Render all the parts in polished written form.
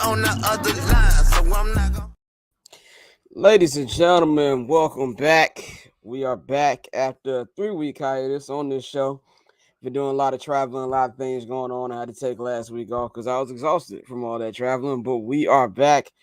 on the other line, so I'm not gonna. Ladies and gentlemen, welcome back. We are back after a 3-week hiatus on this show. Been doing a lot of traveling, a lot of things going on. I had to take last week off because I was exhausted from all that traveling, but we are back.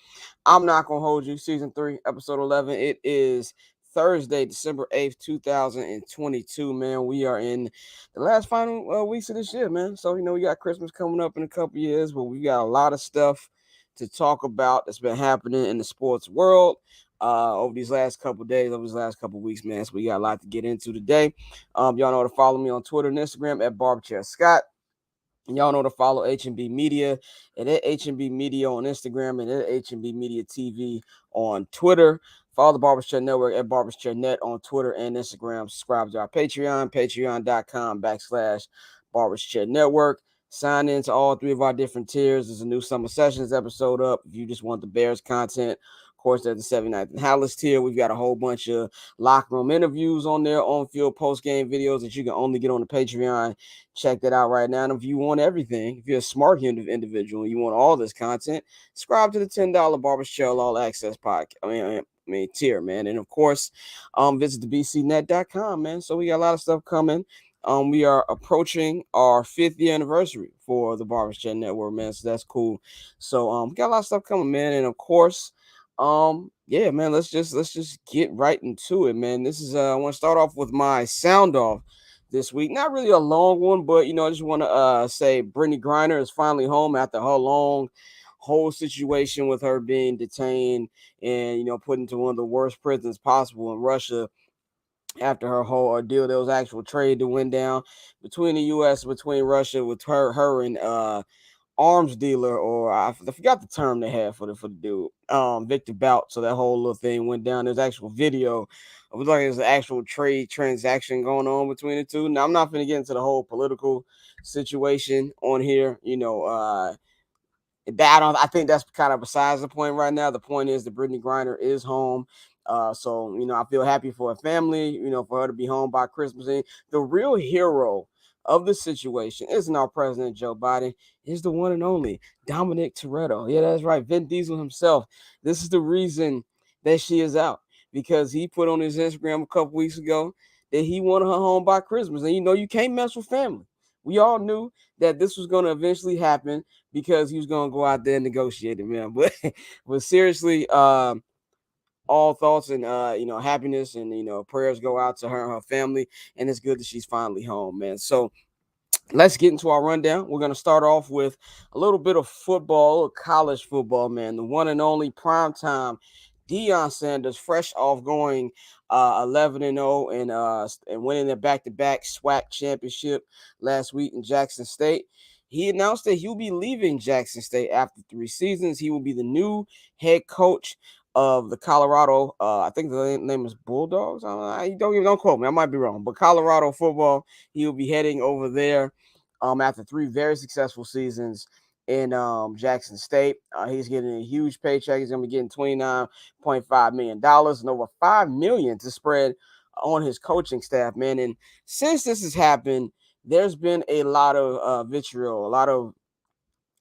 I'm not going to hold you. Season 3, episode 11. It is Thursday, December 8th, 2022, man. We are in the last final weeks of this year, man. So, we got Christmas coming up in a couple years, but we got a lot of stuff to talk about that's been happening in the sports world over these last couple of days, over these last couple of weeks, man. So we got a lot to get into today. Y'all know to follow me on Twitter and Instagram at BarberChairScott. And y'all know to follow H&B Media and at H&B Media on Instagram and at H&B Media TV on Twitter. Follow the Barberchair Network at BarberChairNet on Twitter and Instagram. Subscribe to our Patreon, patreon.com/BarberChair Network. Sign in to all 3 of our different tiers. There's a new Summer Sessions episode up. If you just want the Bears content, of course, there's the 79th and Hallis tier. We've got a whole bunch of locker room interviews on there, on-field post-game videos that you can only get on the Patreon. Check that out right now. And if you want everything, if you're a smart individual and you want all this content, subscribe to the $10 Barberchair All Access podcast. Tier, man. And of course, visit the bcnet.com, man. So we got a lot of stuff coming. We are approaching our 5th year anniversary for the Barberchair Network, man. So that's cool. So we got a lot of stuff coming, man. And of course, yeah, man, let's just get right into it, man. This is I want to start off with my sound off this week. Not really a long one, but I just want to say Brittney Griner is finally home after her long whole situation with her being detained and put into one of the worst prisons possible in Russia. After her whole ordeal, there was actual trade that went down between the U.S. between Russia with her and arms dealer, or I forgot the term they had for the dude, Victor Bout. So that whole little thing went down. There's actual video. It was like there's an actual trade transaction going on between the two. Now I'm not going to get into the whole political situation on here. I think that's kind of besides the point right now. The point is that Brittney Griner is home. So I feel happy for her family, for her to be home by Christmas. And the real hero of the situation isn't our president, Joe Biden. Is the one and only Dominic Toretto. Yeah, that's right. Vin Diesel himself. This is the reason that she is out, because he put on his Instagram a couple weeks ago that he wanted her home by Christmas. And you can't mess with family. We all knew that this was going to eventually happen because he was going to go out there and negotiate it, man. But seriously, all thoughts and happiness and prayers go out to her and her family, and it's good that she's finally home, man. So let's get into our rundown. We're going to start off with a little bit of football, college football, man. The one and only primetime Deion Sanders, fresh off going 11-0 and winning their back-to-back SWAC championship last week in Jackson State. He announced that he'll be leaving Jackson State after 3 seasons. He will be the new head coach of the Colorado, I think the name is Bulldogs. Don't quote me. I might be wrong, but Colorado football. He will be heading over there after 3 very successful seasons in Jackson State. He's getting a huge paycheck. He's going to be getting $29.5 million and over $5 million to spread on his coaching staff, man. And since this has happened, there's been a lot of vitriol, a lot of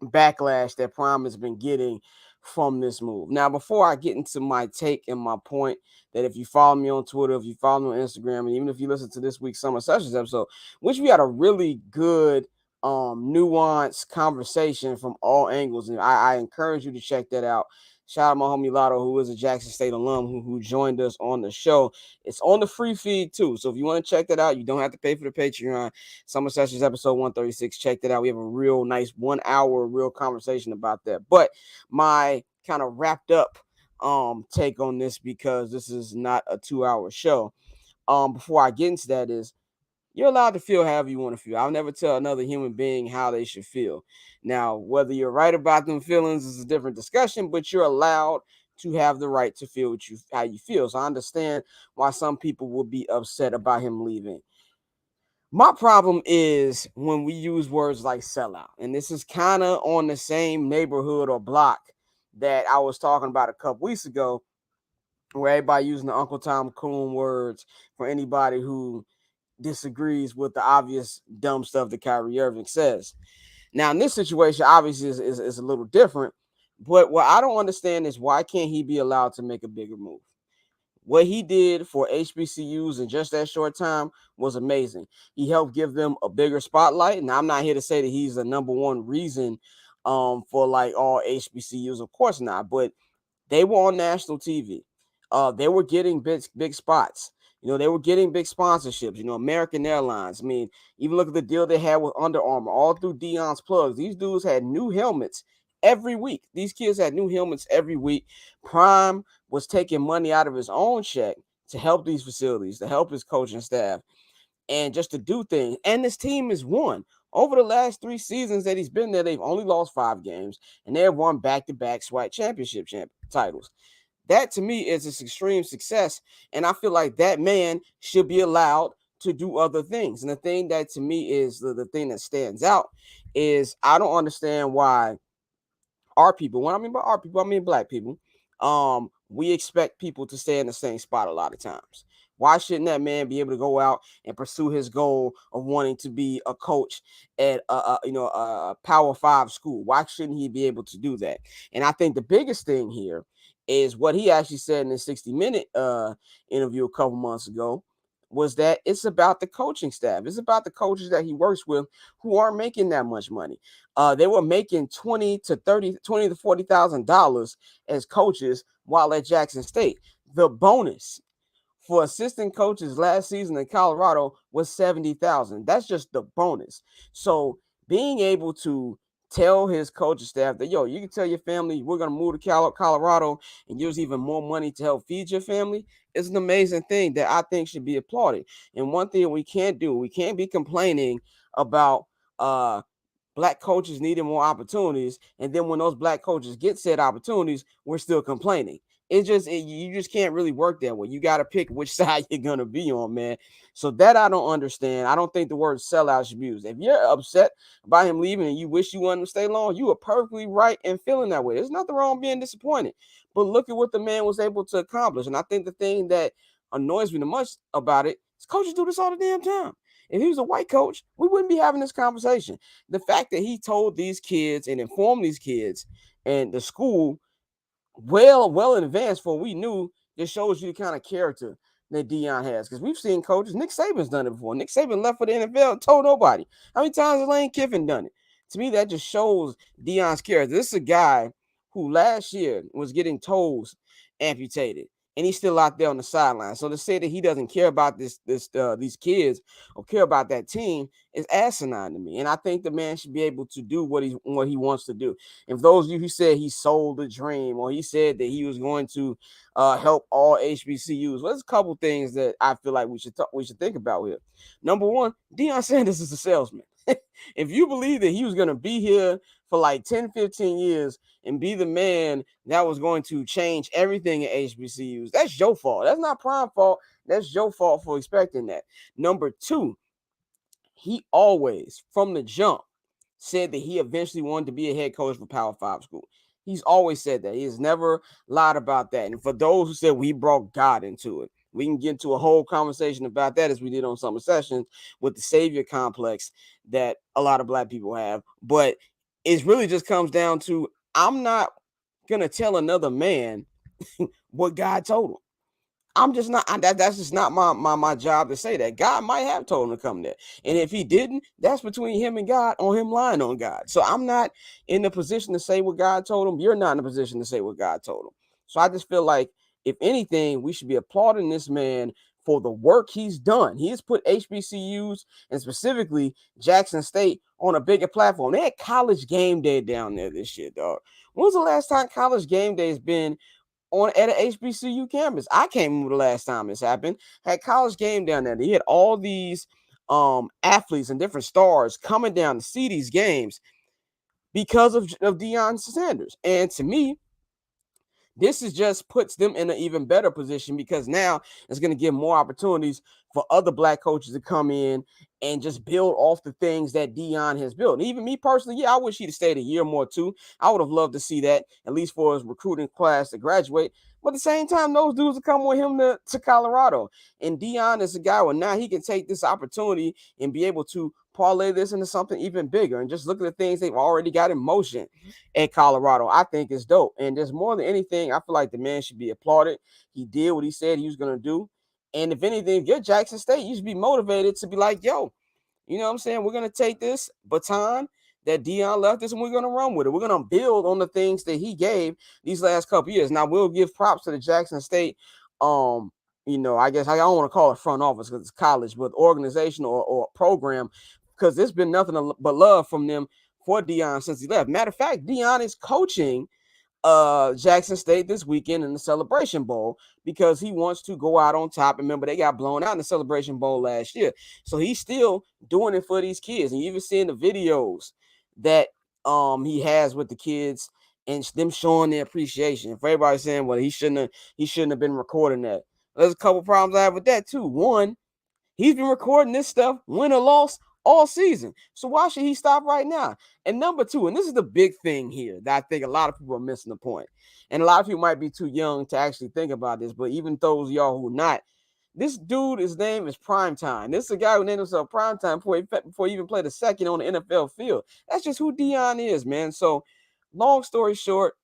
backlash that Prime has been getting from this move. Now, before I get into my take and my point, that if you follow me on Twitter, if you follow me on Instagram, and even if you listen to this week's Summer Sessions episode, which we had a really good nuanced conversation from all angles, and I encourage you to check that out. Shout out my homie Lotto, who is a Jackson State alum who joined us on the show. It's on the free feed too, so if you want to check that out, you don't have to pay for the Patreon. Summer Sessions episode 136. Check that out. We have a real nice 1 hour real conversation about that. But my kind of wrapped up take on this, because this is not a 2-hour show. Before I get into that, is you're allowed to feel however you want to feel. I'll never tell another human being how they should feel. Now, whether you're right about them feelings is a different discussion, but you're allowed to have the right to feel how you feel. So I understand why some people will be upset about him leaving. My problem is when we use words like sellout, and this is kind of on the same neighborhood or block that I was talking about a couple weeks ago, where everybody using the Uncle Tom Coon words for anybody who disagrees with the obvious dumb stuff that Kyrie Irving says. Now, in this situation, obviously, is a little different, But what I don't understand is why can't he be allowed to make a bigger move? What he did for HBCUs in just that short time was amazing. He helped give them a bigger spotlight. And I'm not here to say that he's the number one reason for like all HBCUs. Of course not. But they were on national TV. They were getting big spots. They were getting big sponsorships. American Airlines. I mean, even look at the deal they had with Under Armour, all through Deion's plugs. These dudes had new helmets every week. These kids had new helmets every week. Prime was taking money out of his own check to help these facilities, to help his coaching staff, and just to do things. And this team has won. Over the last 3 seasons that he's been there, they've only lost 5 games, and they have won back-to-back SWAC championship titles. That to me is an extreme success, and I feel like that man should be allowed to do other things. And the thing that to me is the thing that stands out is I don't understand why our people, when I mean by our people, I mean black people, we expect people to stay in the same spot a lot of times. Why shouldn't that man be able to go out and pursue his goal of wanting to be a coach at a Power 5 school? Why shouldn't he be able to do that? And I think the biggest thing here is what he actually said in his 60-minute interview a couple months ago was that it's about the coaching staff. It's about the coaches that he works with who aren't making that much money. They were making $20,000 to $40,000 as coaches while at Jackson State. The bonus for assistant coaches last season in Colorado was $70,000. That's just the bonus. So being able to tell his coaching staff that, yo, you can tell your family we're going to move to Colorado and use even more money to help feed your family is an amazing thing that I think should be applauded. And one thing we can't do, we can't be complaining about black coaches needing more opportunities, and then when those black coaches get said opportunities, we're still complaining. You just can't really work that way. You got to pick which side you're gonna be on, man. So that I don't understand. I don't think the word sellout should be used. If you're upset by him leaving and you wish you wanted to stay long, you are perfectly right in feeling that way. There's nothing wrong being disappointed. But look at what the man was able to accomplish. And I think the thing that annoys me the most about it is coaches do this all the damn time. If he was a white coach, we wouldn't be having this conversation. The fact that he told these kids and informed these kids and the school well in advance for we knew, just shows you the kind of character that Deion has. Because we've seen coaches, Nick Saban's done it before. Nick Saban left for the NFL and told nobody. How many times has Lane Kiffin done it? To me, that just shows Deion's character. This is a guy who last year was getting toes amputated, and he's still out there on the sideline. So to say that he doesn't care about these kids or care about that team is asinine to me. And I think the man should be able to do what he wants to do. If those of you who said he sold the dream or he said that he was going to help all HBCUs, well, there's a couple things that I feel like we should think about here. Number one, Deion Sanders is a salesman. If you believe that he was going to be here for like 10, 15 years and be the man that was going to change everything at HBCUs, that's your fault. That's not Prime's fault. That's your fault for expecting that. Number two, he always, from the jump, said that he eventually wanted to be a head coach for Power 5 school. He's always said that. He has never lied about that. And for those who said we brought God into it, we can get into a whole conversation about that as we did on Summer Sessions with the savior complex that a lot of black people have. But it really just comes down to I'm not going to tell another man what God told him. I'm just not. That's just not my job to say that. God might have told him to come there, and if he didn't, that's between him and God, or him lying on God. So I'm not in the position to say what God told him. You're not in a position to say what God told him. So I just feel like, if anything, we should be applauding this man for the work he's done. He has put HBCUs and specifically Jackson State on a bigger platform. They had College Game Day down there this year, dog. When was the last time College Game Day has been on at an HBCU campus? I can't remember the last time this happened. Had College Game down there. They had all these athletes and different stars coming down to see these games because of Deion Sanders. And to me, this is just puts them in an even better position, because now it's going to give more opportunities for other black coaches to come in and just build off the things that Deion has built. And even me personally, yeah, I wish he'd have stayed a year more too. I would have loved to see that, at least for his recruiting class to graduate. But at the same time, those dudes will come with him to Colorado. And Deion is a guy where now he can take this opportunity and be able to parlay this into something even bigger and just look at the things they've already got in motion at Colorado, I think is dope. And just more than anything, I feel like the man should be applauded. He did what he said he was going to do. And if anything, if you're Jackson State, you should be motivated to be like, yo, you know what I'm saying? We're going to take this baton that Deion left us and we're going to run with it. We're going to build on the things that he gave these last couple years. Now, we'll give props to the Jackson State, I guess I don't want to call it front office because it's college, but organization or program, because there's been nothing but love from them for Deion since he left. Matter of fact, Deion is coaching Jackson State this weekend in the Celebration Bowl because he wants to go out on top. Remember, they got blown out in the Celebration Bowl last year. So he's still doing it for these kids. And you even seeing the videos that he has with the kids and them showing their appreciation. For everybody saying, well, he shouldn't have been recording that. There's a couple problems I have with that too. One, he's been recording this stuff, win or loss, all season. So why should he stop right now? And number two, and this is the big thing here that I think a lot of people are missing the point. And a lot of people might be too young to actually think about this, but even those of y'all who not, this dude, his name is Primetime. This is a guy who named himself Primetime before he even played a second on the NFL field. That's just who Deion is, man. So long story short,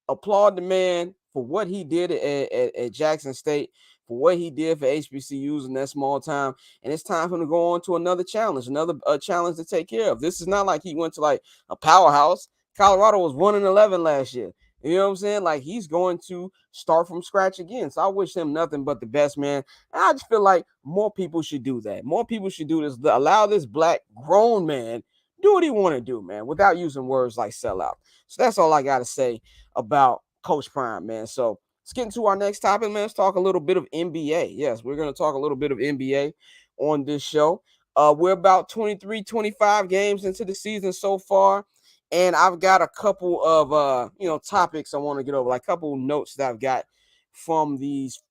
applaud the man for what he did at Jackson State, for what he did for HBCUs in that small time. And it's time for him to go on to another challenge to take care of. This is not like he went to like a powerhouse. Colorado was 1-11 last year. You know what I'm saying? Like he's going to start from scratch again. So I wish him nothing but the best, man. And I just feel like more people should do that. More people should do this. Allow this black grown man do what he want to do, man, without using words like sellout. So that's all I got to say about Coach Prime, man. So let's get into our next topic, man. Let's talk a little bit of NBA. Yes, we're going to talk a little bit of NBA on this show. We're about 23, 25 games into the season so far. And I've got a couple of, topics I want to get over, like a couple of notes that I've got from these,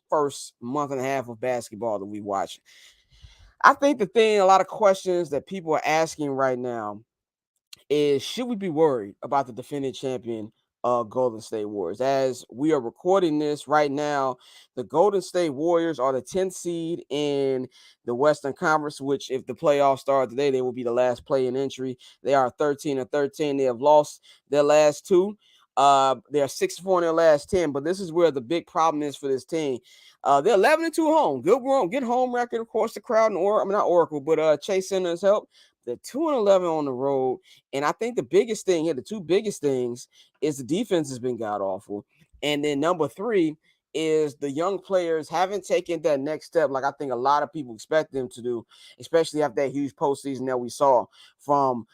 first month and a half of basketball that we watch. I think a lot of questions that people are asking right now is, should we be worried about the defending champion Golden State Warriors? As we are recording this right now, the Golden State Warriors are the 10th seed in the Western Conference, which if the playoffs start today, they will be the last play-in entry. They are 13-13. They have lost their last two. They're 6-4 in their last 10, but this is where the big problem is for this team. They're 11-2 home. Good home record. Of course, the crowd and not Oracle, but Chase Center's help. They're 2-11 on the road. And I think the biggest thing here, the two biggest things, is the defense has been god awful. And then number three is the young players haven't taken that next step like I think a lot of people expect them to do, especially after that huge postseason that we saw from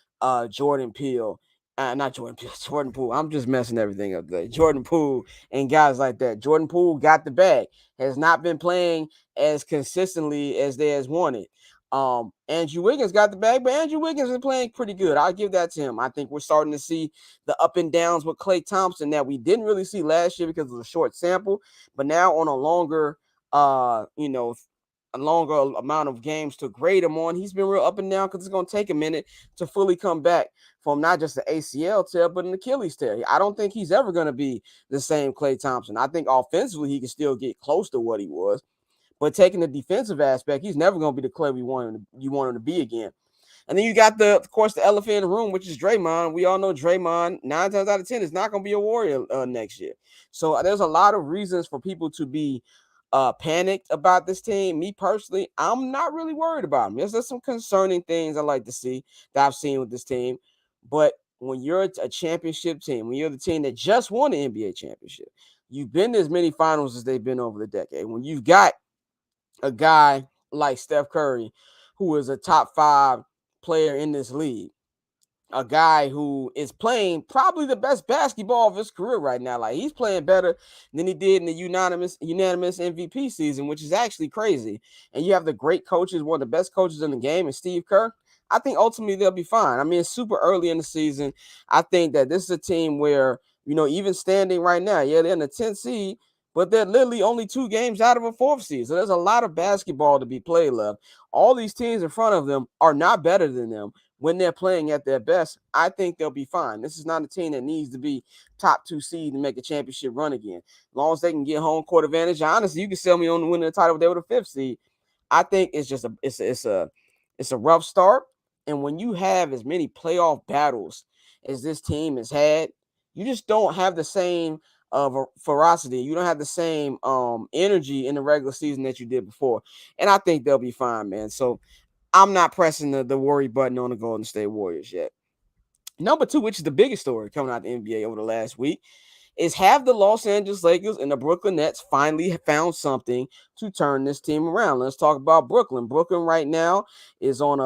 Jordan Poole. Not Jordan Poole, Jordan Poole. I'm just messing everything up there. Jordan Poole and guys like that. Jordan Poole got the bag, has not been playing as consistently as they has wanted. Andrew Wiggins got the bag, but Andrew Wiggins is playing pretty good. I'll give that to him. I think we're starting to see the up and downs with Klay Thompson that we didn't really see last year because of the short sample, but now on a longer, a longer amount of games to grade him on, he's been real up and down because it's going to take a minute to fully come back from not just the ACL tear, but an Achilles tear. I don't think he's ever going to be the same Klay Thompson. I think offensively he can still get close to what he was. But taking the defensive aspect, he's never going to be the Klay you want him to be again. And then you got of course, the elephant in the room, which is Draymond. We all know Draymond 9 times out of 10 is not going to be a Warrior next year. So there's a lot of reasons for people to be panicked about this team. Me personally, I'm not really worried about them. There's some concerning things I like to see that I've seen with this team. But when you're a championship team, when you're the team that just won the NBA championship, you've been to as many finals as they've been over the decade. When you've got a guy like Steph Curry, who is a top 5 player in this league, a guy who is playing probably the best basketball of his career right now. Like he's playing better than he did in the unanimous MVP season, which is actually crazy. And you have the great coaches, one of the best coaches in the game, and Steve Kerr. I think ultimately they'll be fine. I mean, it's super early in the season. I think that this is a team where, even standing right now, yeah, they're in the 10th seed, but they're literally only 2 games out of a 4th seed. So there's a lot of basketball to be played left. All these teams in front of them are not better than them when they're playing at their best. I think they'll be fine. This is not a team that needs to be top 2 seed and make a championship run again. As long as they can get home court advantage, honestly, you can sell me on the winning the title if they were the 5th seed. I think it's just a rough start. And when you have as many playoff battles as this team has had, you just don't have the same ferocity. You don't have the same energy in the regular season that you did before. And I think they'll be fine, man. So I'm not pressing the worry button on the Golden State Warriors yet. Number two, which is the biggest story coming out of the NBA over the last week, is have the Los Angeles Lakers and the Brooklyn Nets finally found something to turn this team around. Let's talk about Brooklyn. Brooklyn right now is on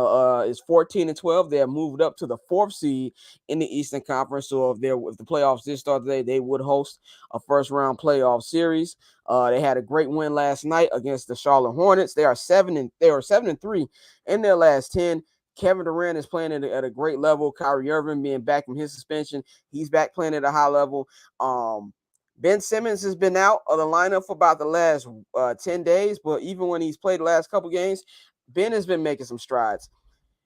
is 14-12. They have moved up to the 4th seed in the Eastern Conference. So if the playoffs did start today, they would host a first round playoff series. They had a great win last night against the Charlotte Hornets. They are 7-3 in their last 10. Kevin Durant is playing at a great level. Kyrie Irving being back from his suspension, he's back playing at a high level. Ben Simmons has been out of the lineup for about the last 10 days, but even when he's played the last couple games, Ben has been making some strides.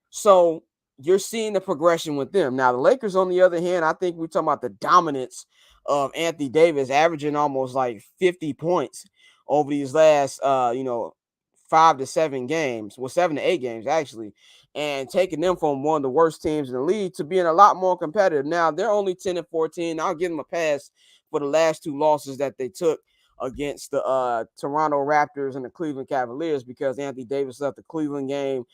So you're seeing the progression with them. Now, the Lakers, on the other hand, I think we're talking about the dominance of Anthony Davis averaging almost like 50 points over these last, 5 to 7 games, 7 to 8 games, actually, and taking them from one of the worst teams in the league to being a lot more competitive. Now, they're only 10-14. I'll give them a pass for the last 2 losses that they took against the Toronto Raptors and the Cleveland Cavaliers, because Anthony Davis left the Cleveland game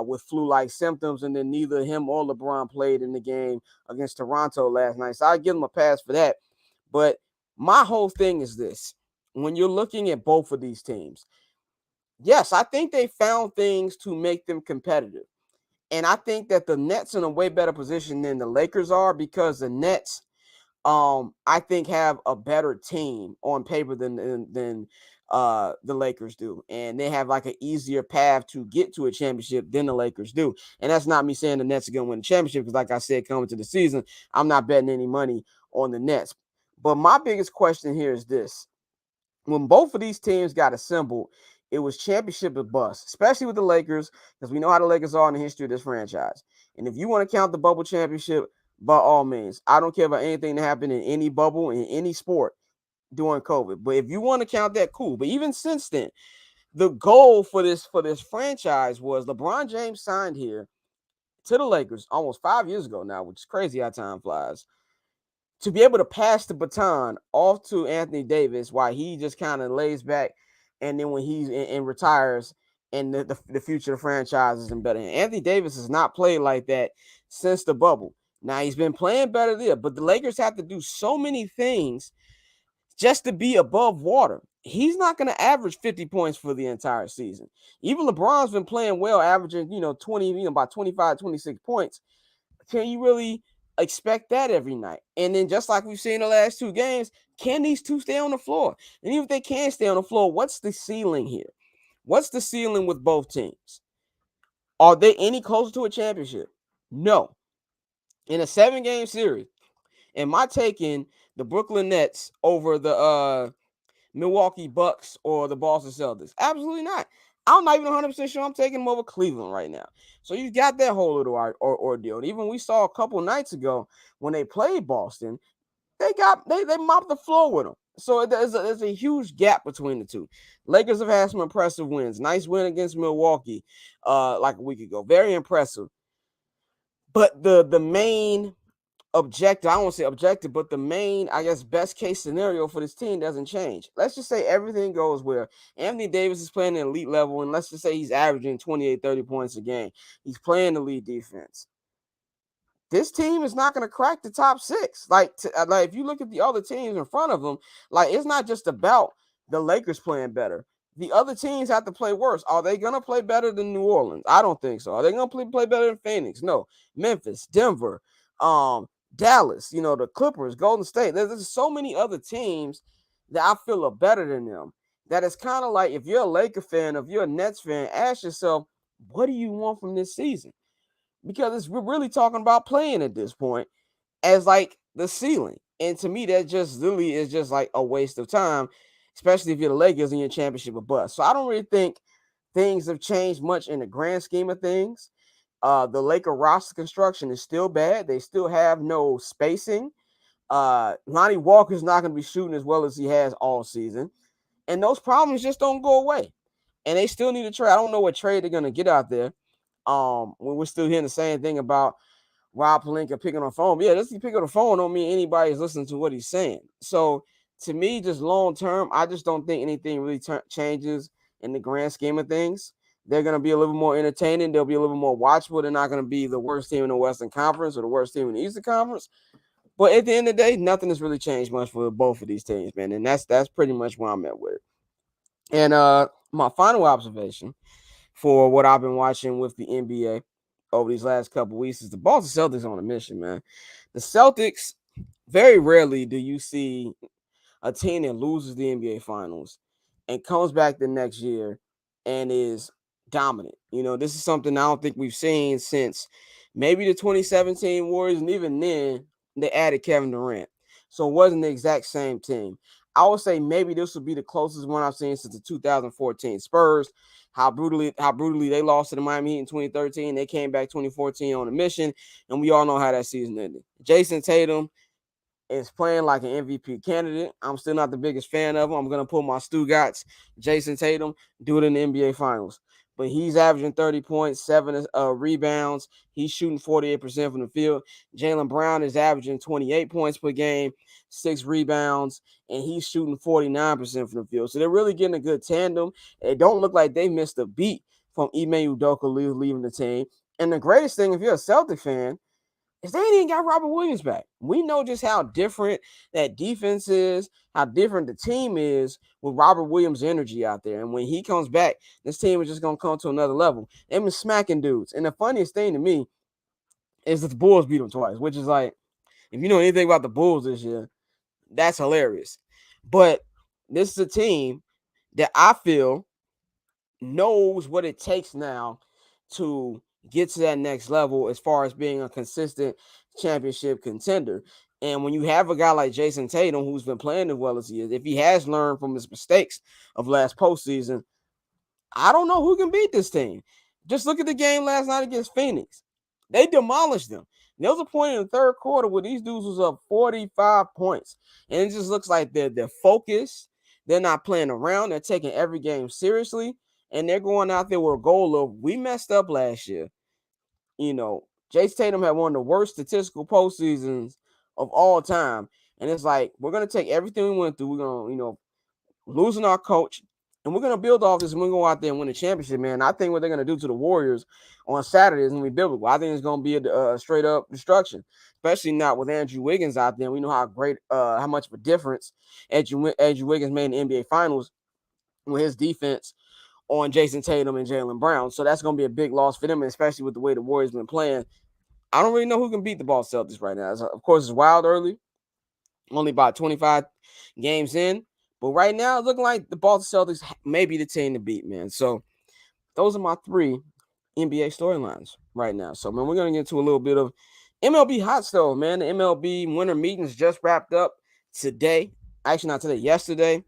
with flu-like symptoms, and then neither him or LeBron played in the game against Toronto last night. So I give them a pass for that. But my whole thing is this. When you're looking at both of these teams, yes, I think they found things to make them competitive. And I think that the Nets are in a way better position than the Lakers are, because the Nets, I think, have a better team on paper than the Lakers do. And they have like an easier path to get to a championship than the Lakers do. And that's not me saying the Nets are going to win the championship, because like I said, coming to the season, I'm not betting any money on the Nets. But my biggest question here is this. When both of these teams got assembled, it was championship or bust, especially with the Lakers, because we know how the Lakers are in the history of this franchise. And if you want to count the bubble championship, by all means, I don't care about anything that happened in any bubble, in any sport during COVID. But if you want to count that, cool. But even since then, the goal for this franchise was LeBron James signed here to the Lakers almost 5 years ago now, which is crazy how time flies, to be able to pass the baton off to Anthony Davis while he just kind of lays back, and then when he's and retires, and the future of the franchise is in better hands. Anthony Davis has not played like that since the bubble. Now, he's been playing better there, but the Lakers have to do so many things just to be above water. He's not going to average 50 points for the entire season. Even LeBron's been playing well, averaging, 20, about 25, 26 points. Can you really expect that every night? And then, just like we've seen the last 2 games, can these two stay on the floor? And even if they can stay on the floor, what's the ceiling here? What's the ceiling with both teams? Are they any closer to a championship? No. In a 7-game series, am I taking the Brooklyn Nets over the Milwaukee Bucks or the Boston Celtics? Absolutely not. I'm not even 100% sure I'm taking them over Cleveland right now. So you got that whole little ordeal. And even we saw a couple nights ago when they played Boston, they mopped the floor with them. So there's a huge gap between the two. Lakers have had some impressive wins. Nice win against Milwaukee like a week ago. Very impressive. But the main objective, I don't want to say objective, but the main, I guess, best case scenario for this team doesn't change. Let's just say everything goes well. Anthony Davis is playing at elite level, and let's just say he's averaging 28, 30 points a game. He's playing the lead defense. This team is not going to crack the top 6. Like if you look at the other teams in front of them, like, it's not just about the Lakers playing better. The other teams have to play worse. Are they going to play better than New Orleans? I don't think so. Are they going to play better than Phoenix? No. Memphis, Denver, Dallas, the Clippers, Golden State. There's so many other teams that I feel are better than them. That it's kind of like, if you're a Laker fan, if you're a Nets fan, ask yourself, what do you want from this season? Because we're really talking about playing at this point as like the ceiling. And to me, that just literally is just like a waste of time, especially if you're the Lakers and your championship or bust. So I don't really think things have changed much in the grand scheme of things. The Laker roster construction is still bad. They still have no spacing. Lonnie Walker's not going to be shooting as well as he has all season. And those problems just don't go away. And they still need to trade. I don't know what trade they're going to get out there. When we're still hearing the same thing about Rob Pelinka picking on the phone. But yeah, just he pick up the phone don't mean anybody's listening to what he's saying. So to me, just long term, I just don't think anything really changes in the grand scheme of things. They're going to be a little more entertaining. They'll be a little more watchable. They're not going to be the worst team in the Western Conference or the worst team in the Eastern Conference. But at the end of the day, nothing has really changed much for both of these teams, man. And that's pretty much where I'm at with it. And my final observation for what I've been watching with the NBA over these last couple weeks is the Boston Celtics on a mission, man. The Celtics, very rarely do you see a team that loses the NBA Finals and comes back the next year and is dominant. This is something I don't think we've seen since maybe the 2017 Warriors, and even then they added Kevin Durant. So it wasn't the exact same team. I would say maybe this would be the closest one I've seen since the 2014 Spurs. How brutally they lost to the Miami Heat in 2013. They came back 2014 on a mission, and we all know how that season ended. Jason Tatum is playing like an MVP candidate. I'm still not the biggest fan of him. I'm going to put my Stugatz, Jason Tatum, do it in the NBA Finals. But he's averaging 30 points, 7 rebounds. He's shooting 48% from the field. Jaylen Brown is averaging 28 points per game, 6 rebounds, and he's shooting 49% from the field. So they're really getting a good tandem. It don't look like they missed a beat from Ime Udoka leaving the team. And the greatest thing, if you're a Celtic fan, is they ain't even got Robert Williams back. We know just how different that defense is, how different the team is with Robert Williams' energy out there. And when he comes back, this team is just going to come to another level. They've been smacking dudes. And the funniest thing to me is that the Bulls beat them twice, which is like, if you know anything about the Bulls this year, that's hilarious. But this is a team that I feel knows what it takes now to get to that next level as far as being a consistent championship contender. And when you have a guy like Jason Tatum, who's been playing as well as he is, if he has learned from his mistakes of last postseason, I don't know who can beat this team. Just look at the game last night against Phoenix. They demolished them. There was a point in the third quarter where these dudes was up 45 points. And it just looks like they're focused. They're not playing around. They're taking every game seriously. And they're going out there with a goal of, we messed up last year. Jason Tatum had one of the worst statistical postseasons of all time. And it's like, we're going to take everything we went through. We're going to, losing our coach, and we're going to build off this, and we're going to go out there and win the championship, man. I think what they're going to do to the Warriors on Saturday is going to be biblical. I think it's going to be a straight-up destruction, especially not with Andrew Wiggins out there. We know how much of a difference Andrew Wiggins made in the NBA Finals with his defense on Jason Tatum and Jaylen Brown. So that's going to be a big loss for them, especially with the way the Warriors been playing. I don't really know who can beat the Boston Celtics right now. Of course, it's wild early, only about 25 games in. But right now, it's looking like the Boston Celtics may be the team to beat, man. So those are my 3 NBA storylines right now. So, man, we're going to get into a little bit of MLB Hot Stove, man. The MLB winter meetings just wrapped up today. Actually, not today, yesterday.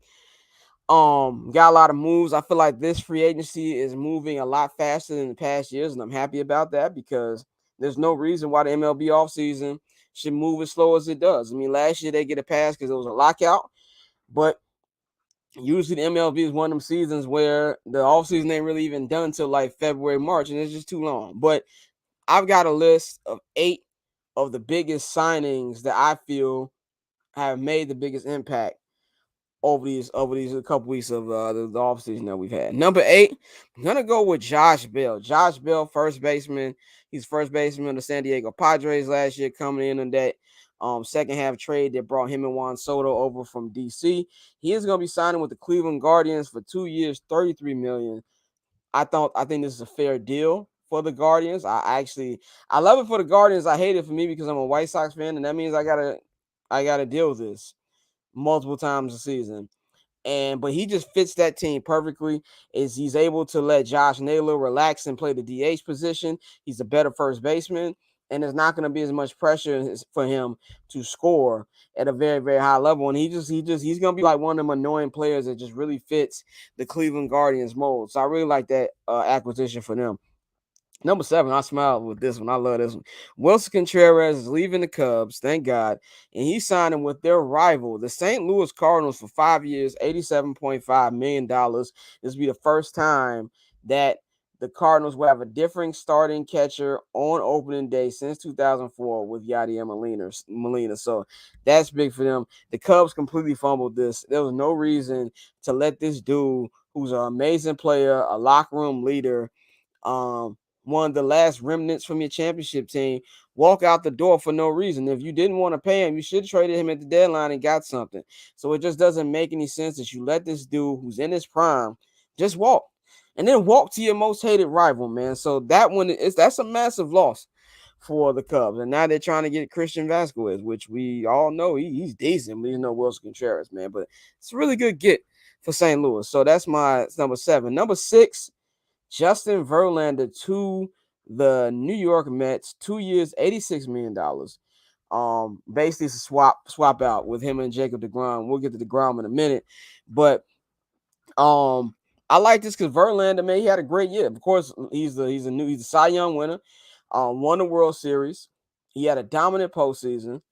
Got a lot of moves. I feel like this free agency is moving a lot faster than the past years, and I'm happy about that because there's no reason why the MLB offseason should move as slow as it does. I mean, last year they get a pass because it was a lockout, but usually the MLB is one of them seasons where the offseason ain't really even done until like February, March, and it's just too long. But I've got a list of 8 of the biggest signings that I feel have made the biggest impact over these a couple weeks of the offseason that we've had. Number 8, I'm gonna go with Josh Bell. Josh Bell, first baseman. He's first baseman of the San Diego Padres last year, coming in on that second half trade that brought him and Juan Soto over from DC. He is gonna be signing with the Cleveland Guardians for 2 years, $33 million. I think this is a fair deal for the Guardians. I love it for the Guardians. I hate it for me because I'm a White Sox fan, and that means I gotta deal with this multiple times a season. But he just fits that team perfectly. He's able to let Josh Naylor relax and play the DH position. He's a better first baseman, and there's not going to be as much pressure for him to score at a very, very high level. And he's going to be like one of them annoying players that just really fits the Cleveland Guardians mold. So I really like that acquisition for them. Number 7, I smiled with this one. I love this one. Wilson Contreras is leaving the Cubs, thank God, and he's signing with their rival, the St. Louis Cardinals, for 5 years, $87.5 million. This will be the first time that the Cardinals will have a different starting catcher on opening day since 2004 with Yadier Molina. So that's big for them. The Cubs completely fumbled this. There was no reason to let this dude, who's an amazing player, a locker room leader, one of the last remnants from your championship team, walk out the door for no reason. If you didn't want to pay him, you should have traded him at the deadline and got something. So it just doesn't make any sense that you let this dude who's in his prime just walk. And then walk to your most hated rival, man. So that's a massive loss for the Cubs. And now they're trying to get Christian Vasquez, which we all know he's decent, but he's no Wilson Contreras, man. But it's a really good get for St. Louis. So that's my number 7. Number 6, Justin Verlander to the New York Mets, 2 years, $86 million. Basically it's a swap out with him and Jacob deGrom. We'll get to deGrom in a minute. But I like this because Verlander, man, he had a great year. Of course, he's a Cy Young winner, won the World Series. He had a dominant postseason,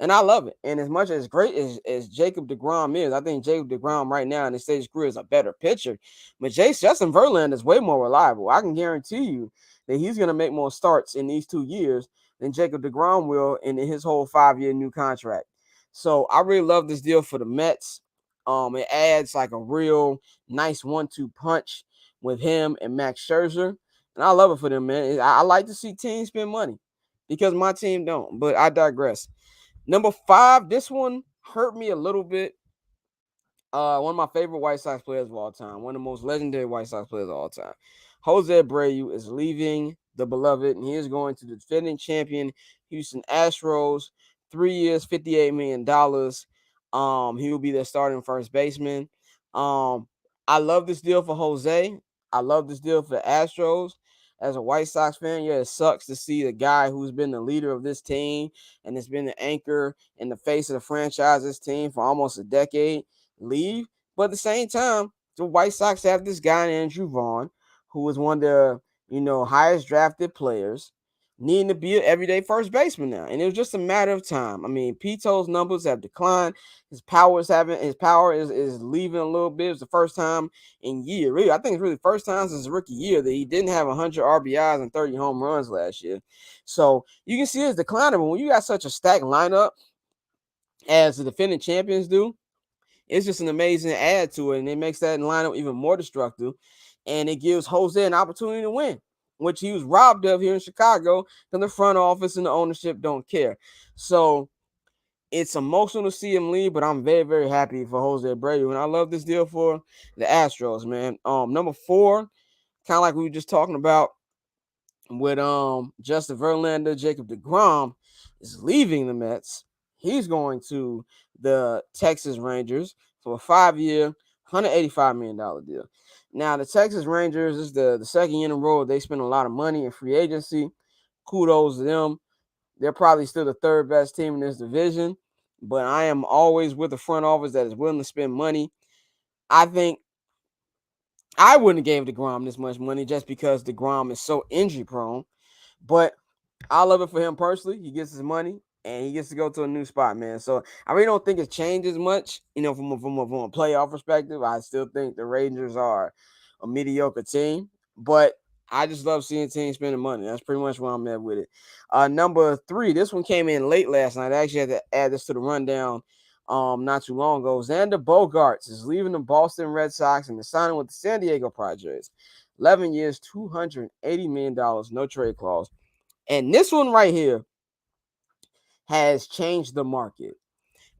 and I love it. And as much as great as Jacob deGrom is, I think Jacob deGrom right now in his stage of his career is a better pitcher. But Justin Verlander is way more reliable. I can guarantee you that he's going to make more starts in these 2 years than Jacob deGrom will in his whole 5-year new contract. So I really love this deal for the Mets. It adds like a real nice 1-2 punch with him and Max Scherzer. And I love it for them, man. I like to see teams spend money because my team don't, but I digress. Number 5, this one hurt me a little bit. One of my favorite White Sox players of all time, one of the most legendary White Sox players of all time. Jose Abreu is leaving the beloved, and he is going to the defending champion Houston Astros. 3 years, $58 million. He will be their starting first baseman. I love this deal for Jose. I love this deal for the Astros. As a White Sox fan, yeah, it sucks to see the guy who's been the leader of this team and has been the anchor and the face of the franchise, this team for almost a decade, leave. But at the same time, the White Sox have this guy, Andrew Vaughn, who was one of the highest drafted players, needing to be an everyday first baseman now. And it was just a matter of time. I mean, Pito's numbers have declined. His power is leaving a little bit. It's the first time in years. Really, I think it's really the first time since his rookie year that he didn't have 100 RBIs and 30 home runs last year. So you can see his declining. But when you got such a stacked lineup as the defending champions do, it's just an amazing add to it. And it makes that lineup even more destructive. And it gives Jose an opportunity to win, which he was robbed of here in Chicago because the front office and the ownership don't care. So it's emotional to see him leave, but I'm very, very happy for Jose Abreu. And I love this deal for the Astros, man. Number 4, kind of like we were just talking about with Justin Verlander, Jacob deGrom is leaving the Mets. He's going to the Texas Rangers for a 5-year, $185 million deal. Now, the Texas Rangers is the second year in a row they spend a lot of money in free agency. Kudos to them. They're probably still the third best team in this division, but I am always with the front office that is willing to spend money. I think I wouldn't have gave deGrom this much money just because deGrom is so injury prone, but I love it for him personally. He gets his money and he gets to go to a new spot, man. So I really don't think it changes much, from a playoff perspective. I still think the Rangers are a mediocre team, but I just love seeing teams spending money. That's pretty much where I'm at with it. Number 3, this one came in late last night. I actually had to add this to the rundown not too long ago. Xander Bogaerts is leaving the Boston Red Sox and is signing with the San Diego Padres. 11 years, $280 million, no trade clause. And this one right here has changed the market.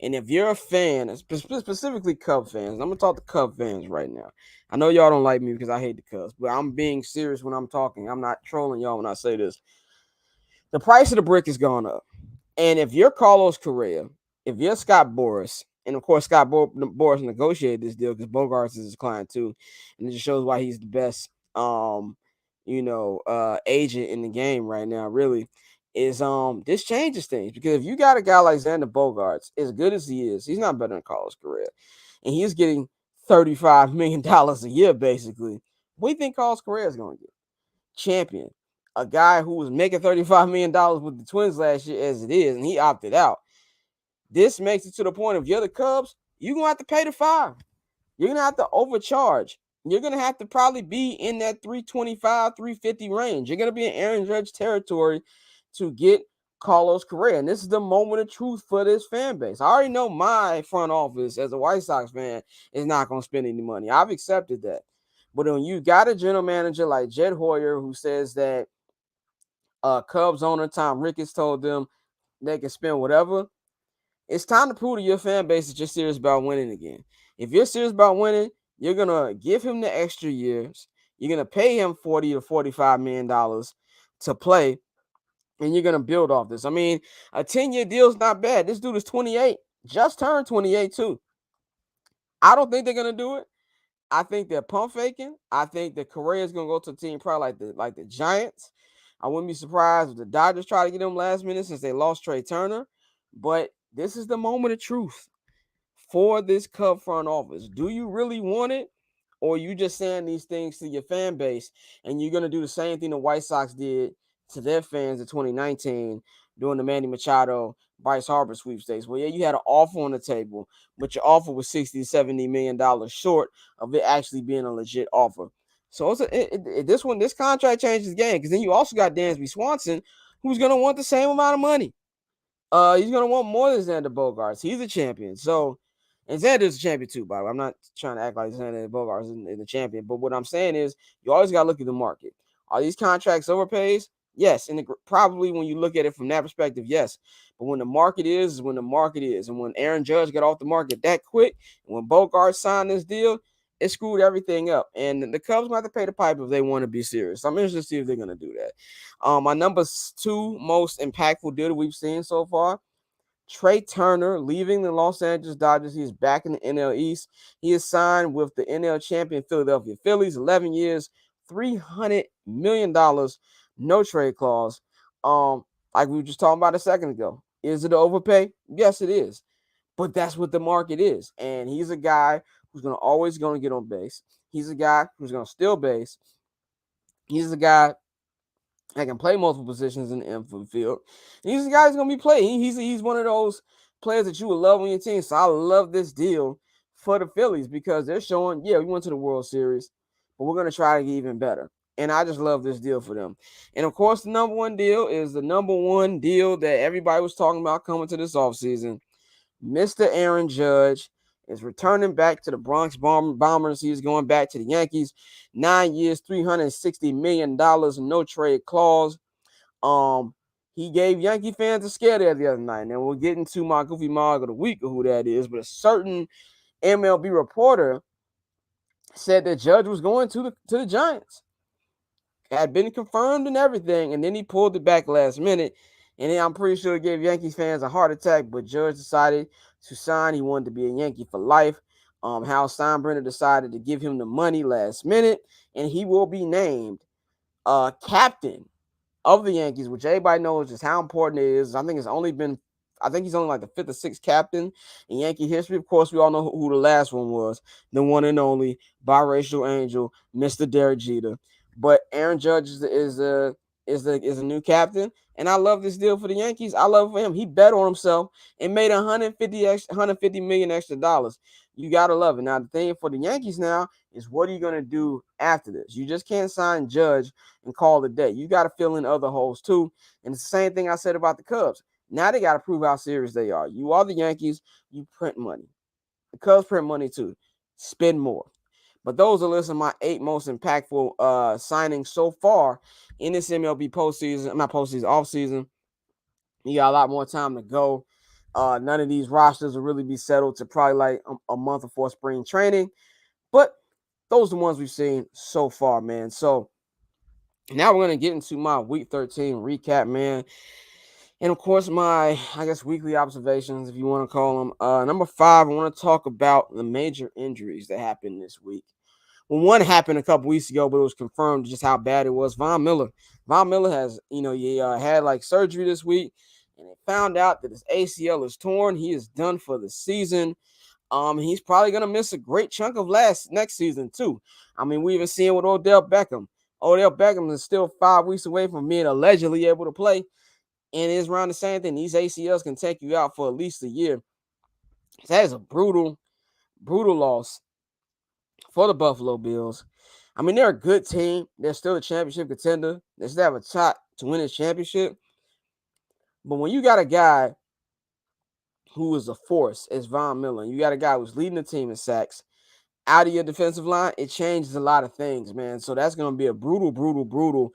And if you're a fan, specifically Cub fans, I'm going to talk to Cub fans right now. I know y'all don't like me because I hate the Cubs, but I'm being serious when I'm talking. I'm not trolling y'all when I say this. The price of the brick has gone up. And if you're Carlos Correa, if you're Scott Boras, and of course Scott Boras negotiated this deal because Bogaerts is his client too, and it just shows why he's the best agent in the game right now, really, is this changes things. Because if you got a guy like Xander Bogaerts, as good as he is, he's not better than Carlos Correa. And he's getting $35 million a year, basically. What do you think Carlos Correa is going to get? Champion. A guy who was making $35 million with the Twins last year as it is, and he opted out. This makes it to the point if you're the Cubs, you're going to have to pay the $5. You're going to have to overcharge you're going to have to probably be in that 325, 350 range. You're going to be in Aaron Judge territory to get Carlos Correa. And this is the moment of truth for this fan base. I already know my front office as a White Sox fan is not going to spend any money. I've accepted that. But when you got a general manager like Jed Hoyer who says that Cubs owner Tom Ricketts told them they can spend whatever, it's time to prove to your fan base that you're serious about winning again. If you're serious about winning, you're going to give him the extra years. You're going to pay him $40 to $45 million to play, and you're going to build off this. I mean, a 10-year deal is not bad. This dude is 28, just turned 28 too. I don't think they're going to do it. I think they're pump faking. I think that Correa is going to go to a team probably like the Giants. I wouldn't be surprised if the Dodgers try to get him last minute since they lost Trey Turner. But this is the moment of truth for this Cub front office. Do you really want it? Or are you just saying these things to your fan base and you're going to do the same thing the White Sox did to their fans in 2019 during the Manny Machado, Bryce Harper sweepstakes? Well, yeah, you had an offer on the table, but your offer was $60 to $70 million short of it actually being a legit offer. So this contract changes the game, because then you also got Dansby Swanson, who's going to want the same amount of money. He's going to want more than Xander Bogaerts. He's a champion. So, and Xander's a champion too, by the way. I'm not trying to act like Xander Bogaerts is the champion, but what I'm saying is you always got to look at the market. Are these contracts overpays? Yes. And probably when you look at it from that perspective, yes. But when the market is when the market is. And when Aaron Judge got off the market that quick, and when Bogaerts signed this deal, it screwed everything up. And the Cubs might have to pay the piper if they want to be serious. I'm interested to see if they're going to do that. My number 2 most impactful deal that we've seen so far, Trey Turner leaving the Los Angeles Dodgers. He is back in the NL East. He is signed with the NL champion Philadelphia Phillies, 11 years, $300 million, no trade clause. Like we were just talking about a second ago. Is it an overpay? Yes, it is. But that's what the market is. And he's a guy who's always going to get on base. He's a guy who's going to steal base. He's a guy that can play multiple positions in the infield. He's a guy who's going to be playing. He's one of those players that you would love on your team. So I love this deal for the Phillies because they're showing, yeah, we went to the World Series, but we're going to try to get even better. And I just love this deal for them. And, of course, the number one deal is the number one deal that everybody was talking about coming to this offseason. Mr. Aaron Judge is returning back to the Bronx Bombers. He's going back to the Yankees. 9 years, $360 million, no trade clause. He gave Yankee fans a scare there the other night. And we'll get into my Goofy Mog of the Week or who that is. But a certain MLB reporter said that Judge was going to the Giants. It had been confirmed and everything. And then he pulled it back last minute. And then I'm pretty sure it gave Yankees fans a heart attack. But Judge decided to sign. He wanted to be a Yankee for life. Hal Steinbrenner decided to give him the money last minute. And he will be named captain of the Yankees, which everybody knows just how important it is. I think he's only like the 5th or 6th captain in Yankee history. Of course, we all know who the last one was, the one and only biracial angel, Mr. Derek Jeter. But Aaron Judge is a new captain, and I love this deal for the Yankees. I love him. He bet on himself and made $150 million extra dollars. You gotta love it. Now the thing for the Yankees now is, what are you gonna do after this? You just can't sign Judge and call it a day. You got to fill in other holes too. And it's the same thing I said about the Cubs. Now they got to prove how serious they are. You are the Yankees. You print money. The Cubs print money too. Spend more. But those are listed my 8 most impactful signings so far in this MLB offseason. You got a lot more time to go. None of these rosters will really be settled to probably like a month before spring training. But those are the ones we've seen so far, man. So now we're going to get into my Week 13 recap, man. And, of course, my, weekly observations, if you want to call them. Number 5, I want to talk about the major injuries that happened this week. Well, one happened a couple weeks ago, but it was confirmed just how bad it was. Von Miller has, he had like surgery this week, and they found out that his ACL is torn. He is done for the season. He's probably going to miss a great chunk of next season, too. I mean, we even seen with Odell Beckham. Odell Beckham is still 5 weeks away from being allegedly able to play. And it's around the same thing. These ACLs can take you out for at least a year. That is a brutal, brutal loss for the Buffalo Bills. I mean, they're a good team. They're still a championship contender. They still have a shot to win a championship. But when you got a guy who is a force as Von Miller, you got a guy who's leading the team in sacks, out of your defensive line, it changes a lot of things, man. So that's going to be a brutal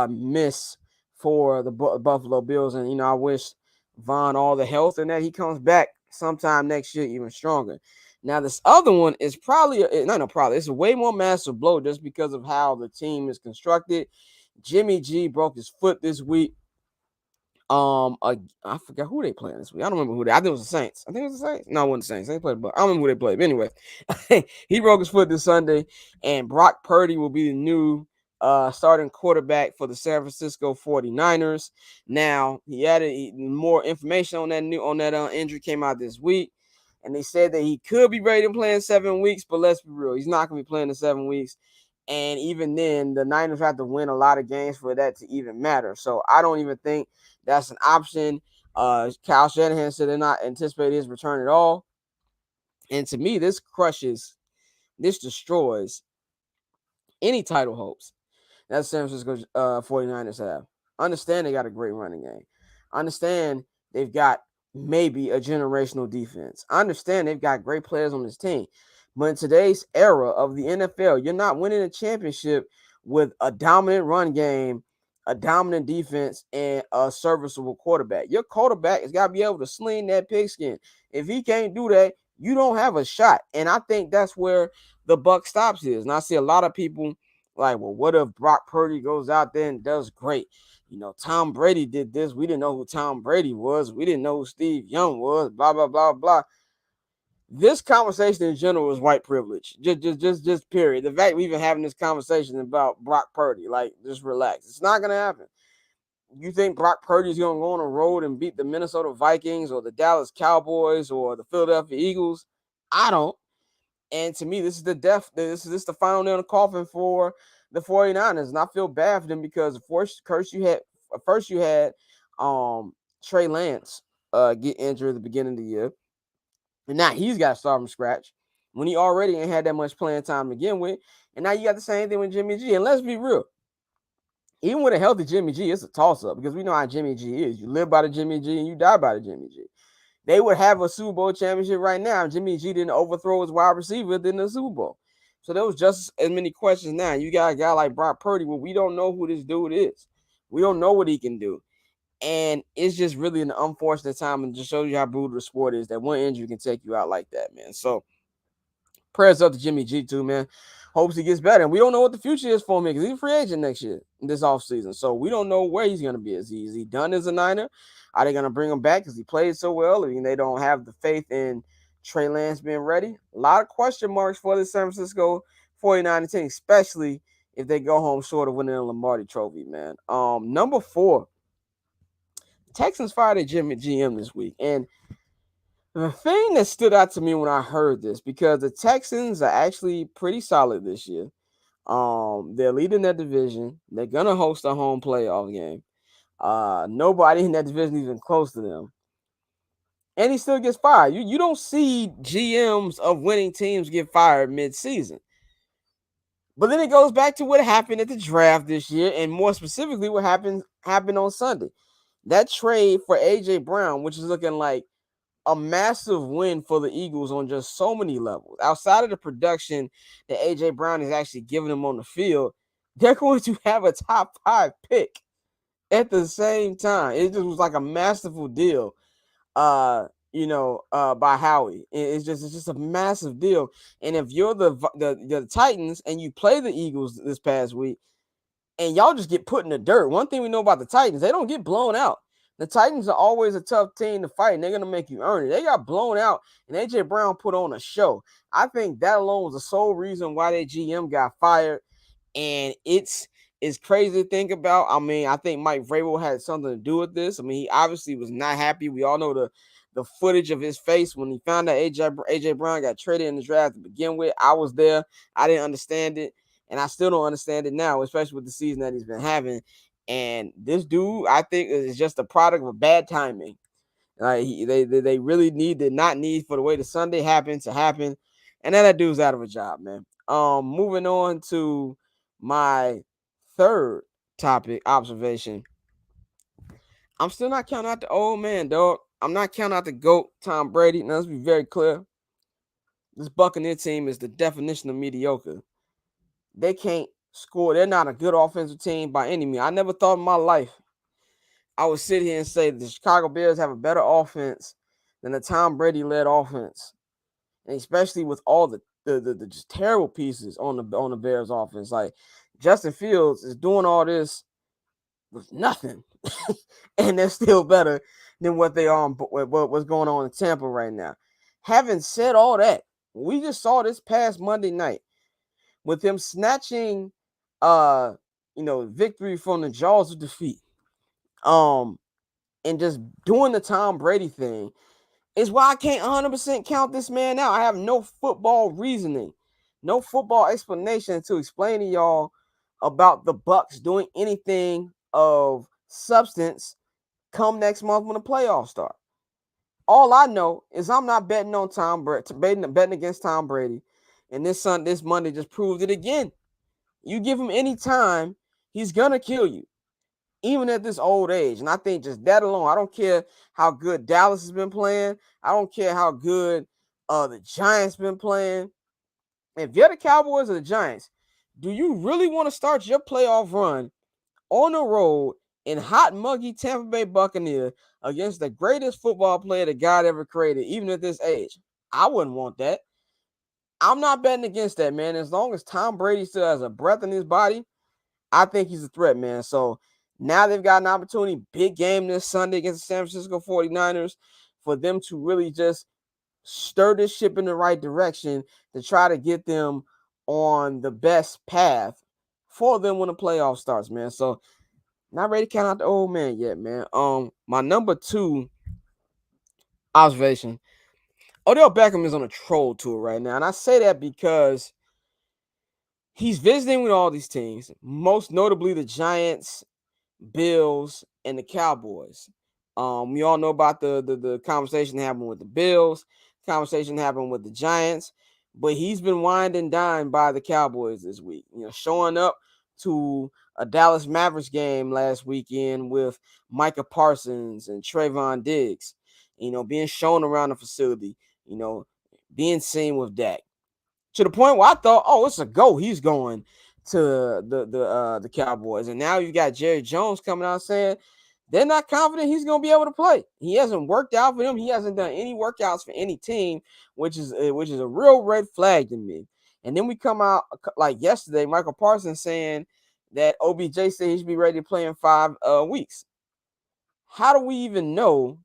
miss for the Buffalo Bills. And, I wish Von all the health and that he comes back sometime next year even stronger. Now, this other one is probably, it's a way more massive blow just because of how the team is constructed. Jimmy G broke his foot this week. I forgot who they playing this week. I don't remember who I think it was the Saints. I think it was the Saints. No, it wasn't the Saints. They played, but I don't remember who they played. But anyway, he broke his foot this Sunday, and Brock Purdy will be the new starting quarterback for the San Francisco 49ers. Now, he added more information on that injury came out this week, and they said that he could be ready to play in 7 weeks, but let's be real, he's not going to be playing in 7 weeks. And even then, the Niners have to win a lot of games for that to even matter. So I don't even think that's an option. Kyle Shanahan said they're not anticipating his return at all. And to me, this destroys any title hopes that San Francisco 49ers have. Understand they got a great running game. Understand they've got maybe a generational defense. Understand they've got great players on this team. But in today's era of the NFL, you're not winning a championship with a dominant run game, a dominant defense, and a serviceable quarterback. Your quarterback has got to be able to sling that pigskin. If he can't do that, you don't have a shot. And I think that's where the buck stops is. And I see a lot of people like, well, what if Brock Purdy goes out there and does great? Tom Brady did this. We didn't know who Tom Brady was. We didn't know who Steve Young was, blah, blah, blah, blah. This conversation in general is white privilege. Just period. The fact we even having this conversation about Brock Purdy, like, just relax. It's not going to happen. You think Brock Purdy is going to go on a road and beat the Minnesota Vikings or the Dallas Cowboys or the Philadelphia Eagles? I don't. And to me, this is the final nail in the coffin for the 49ers. And I feel bad for them because first you had Trey Lance get injured at the beginning of the year. And now he's got to start from scratch when he already ain't had that much playing time to begin with. And now you got the same thing with Jimmy G. And let's be real. Even with a healthy Jimmy G, it's a toss-up because we know how Jimmy G is. You live by the Jimmy G and you die by the Jimmy G. They would have a Super Bowl championship right now if Jimmy G didn't overthrow his wide receiver in the Super Bowl. So there was just as many questions now. You got a guy like Brock Purdy, well, we don't know who this dude is. We don't know what he can do. And it's just really an unfortunate time, and just shows you how brutal the sport is that one injury can take you out like that, man. So prayers up to Jimmy G too, man. Hopes he gets better. And we don't know what the future is for him because he's a free agent next year, this offseason. So we don't know where he's going to be. Is he done as a Niner? Are they going to bring him back because he played so well? I mean, they don't have the faith in Trey Lance being ready. A lot of question marks for the San Francisco 49ers team, especially if they go home short of winning the Lombardi Trophy, man. Number 4. Texans fired a GM this week. And the thing that stood out to me when I heard this, because the Texans are actually pretty solid this year. They're leading that division. They're going to host a home playoff game. Nobody in that division is even close to them. And he still gets fired. You don't see GMs of winning teams get fired mid-season. But then it goes back to what happened at the draft this year, and more specifically what happened on Sunday. That trade for A.J. Brown, which is looking like a massive win for the Eagles on just so many levels. Outside of the production that A.J. Brown is actually giving them on the field, they're going to have a top 5 pick at the same time. It just was like a masterful deal, by Howie. It's just a massive deal. And if you're the Titans and you play the Eagles this past week, and y'all just get put in the dirt. One thing we know about the Titans, they don't get blown out. The Titans are always a tough team to fight, and they're going to make you earn it. They got blown out, and A.J. Brown put on a show. I think that alone was the sole reason why that GM got fired, and it's crazy to think about. I mean, I think Mike Vrabel had something to do with this. I mean, he obviously was not happy. We all know the footage of his face when he found out A.J. Brown got traded in the draft to begin with. I was there. I didn't understand it. And I still don't understand it now, especially with the season that he's been having. And this dude, I think, is just a product of bad timing. They really did not need for the way the Sunday happened to happen. And then that dude's out of a job, man. Moving on to my third topic observation. I'm still not counting out the old man, dog. I'm not counting out the GOAT, Tom Brady. Now, let's be very clear. This Buccaneer team is the definition of mediocre. They can't score. They're not a good offensive team by any means. I never thought in my life I would sit here and say the Chicago Bears have a better offense than the Tom Brady-led offense, and especially with all the just terrible pieces on the Bears offense. Like Justin Fields is doing all this with nothing, and they're still better than what they are. What's going on in Tampa right now? Having said all that, we just saw this past Monday night with them snatching, uh, victory from the jaws of defeat, and just doing the Tom Brady thing is why I can't 100% count this man out. I have no football reasoning, no football explanation to explain to y'all about the Bucs doing anything of substance come next month when the playoffs start. All I know is I'm not betting on Tom Brady, betting against Tom Brady, and this Monday just proved it again. You give him any time, he's gonna kill you, even at this old age. And I think just that alone, I don't care how good Dallas has been playing. I don't care how good the Giants been playing. If you're the Cowboys or the Giants, do you really want to start your playoff run on the road in hot, muggy Tampa Bay Buccaneer against the greatest football player that God ever created, even at this age? I wouldn't want that. I'm not betting against that, man. As long as Tom Brady still has a breath in his body, I think he's a threat, man. So now they've got an opportunity, big game this Sunday against the San Francisco 49ers, for them to really just stir this ship in the right direction to try to get them on the best path for them when the playoff starts, man. So not ready to count out the old man yet, man. My number 2 observation, Odell Beckham is on a troll tour right now. And I say that because he's visiting with all these teams, most notably the Giants, Bills, and the Cowboys. We all know about the conversation that happened with the Bills, conversation happened with the Giants, but he's been wined and dined by the Cowboys this week. Showing up to a Dallas Mavericks game last weekend with Micah Parsons and Trayvon Diggs. Being shown around the facility. Being seen with Dak, to the point where I thought, oh, it's a go. He's going to the Cowboys. And now you've got Jerry Jones coming out saying they're not confident he's going to be able to play. He hasn't worked out for them. He hasn't done any workouts for any team, which is a real red flag to me. And then we come out like yesterday, Michael Parsons saying that OBJ said he should be ready to play in 5 weeks. How do we even know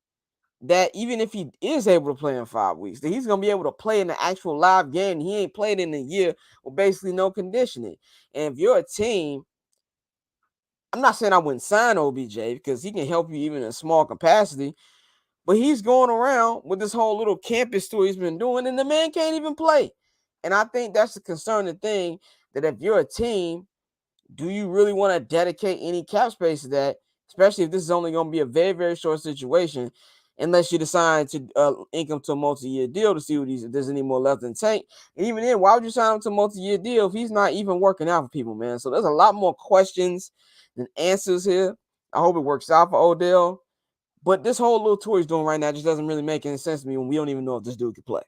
that even if he is able to play in 5 weeks, that he's going to be able to play in the actual live game? He ain't played in a year with basically no conditioning. And if you're a team, I'm not saying I wouldn't sign OBJ because he can help you even in a small capacity, but he's going around with this whole little campus tour he's been doing, and the man can't even play. And I think that's the concerning thing, that if you're a team, do you really want to dedicate any cap space to that, especially if this is only going to be a very, very short situation, unless you decide to ink him to a multi-year deal to see if there's any more left in the tank. And even then, why would you sign him to a multi-year deal if he's not even working out for people, man? So there's a lot more questions than answers here. I hope it works out for Odell. But this whole little tour he's doing right now just doesn't really make any sense to me when we don't even know if this dude can play.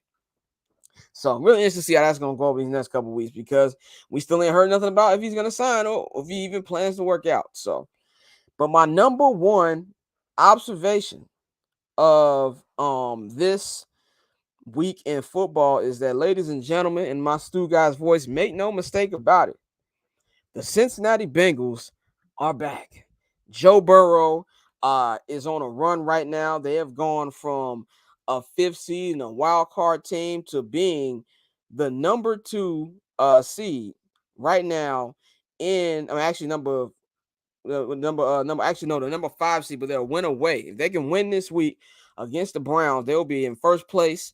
So I'm really interested to see how that's going to go over these next couple of weeks, because we still ain't heard nothing about if he's going to sign or if he even plans to work out. So, but my number 1 observation of this week in football is that, ladies and gentlemen, in my Stu Guy's voice, make no mistake about it, the Cincinnati Bengals are back. Joe Burrow is on a run right now. They have gone from a 5th seed and a wild card team to being the number 2 seed right now the number 5 seed, but they'll win away. If they can win this week against the Browns, they'll be in first place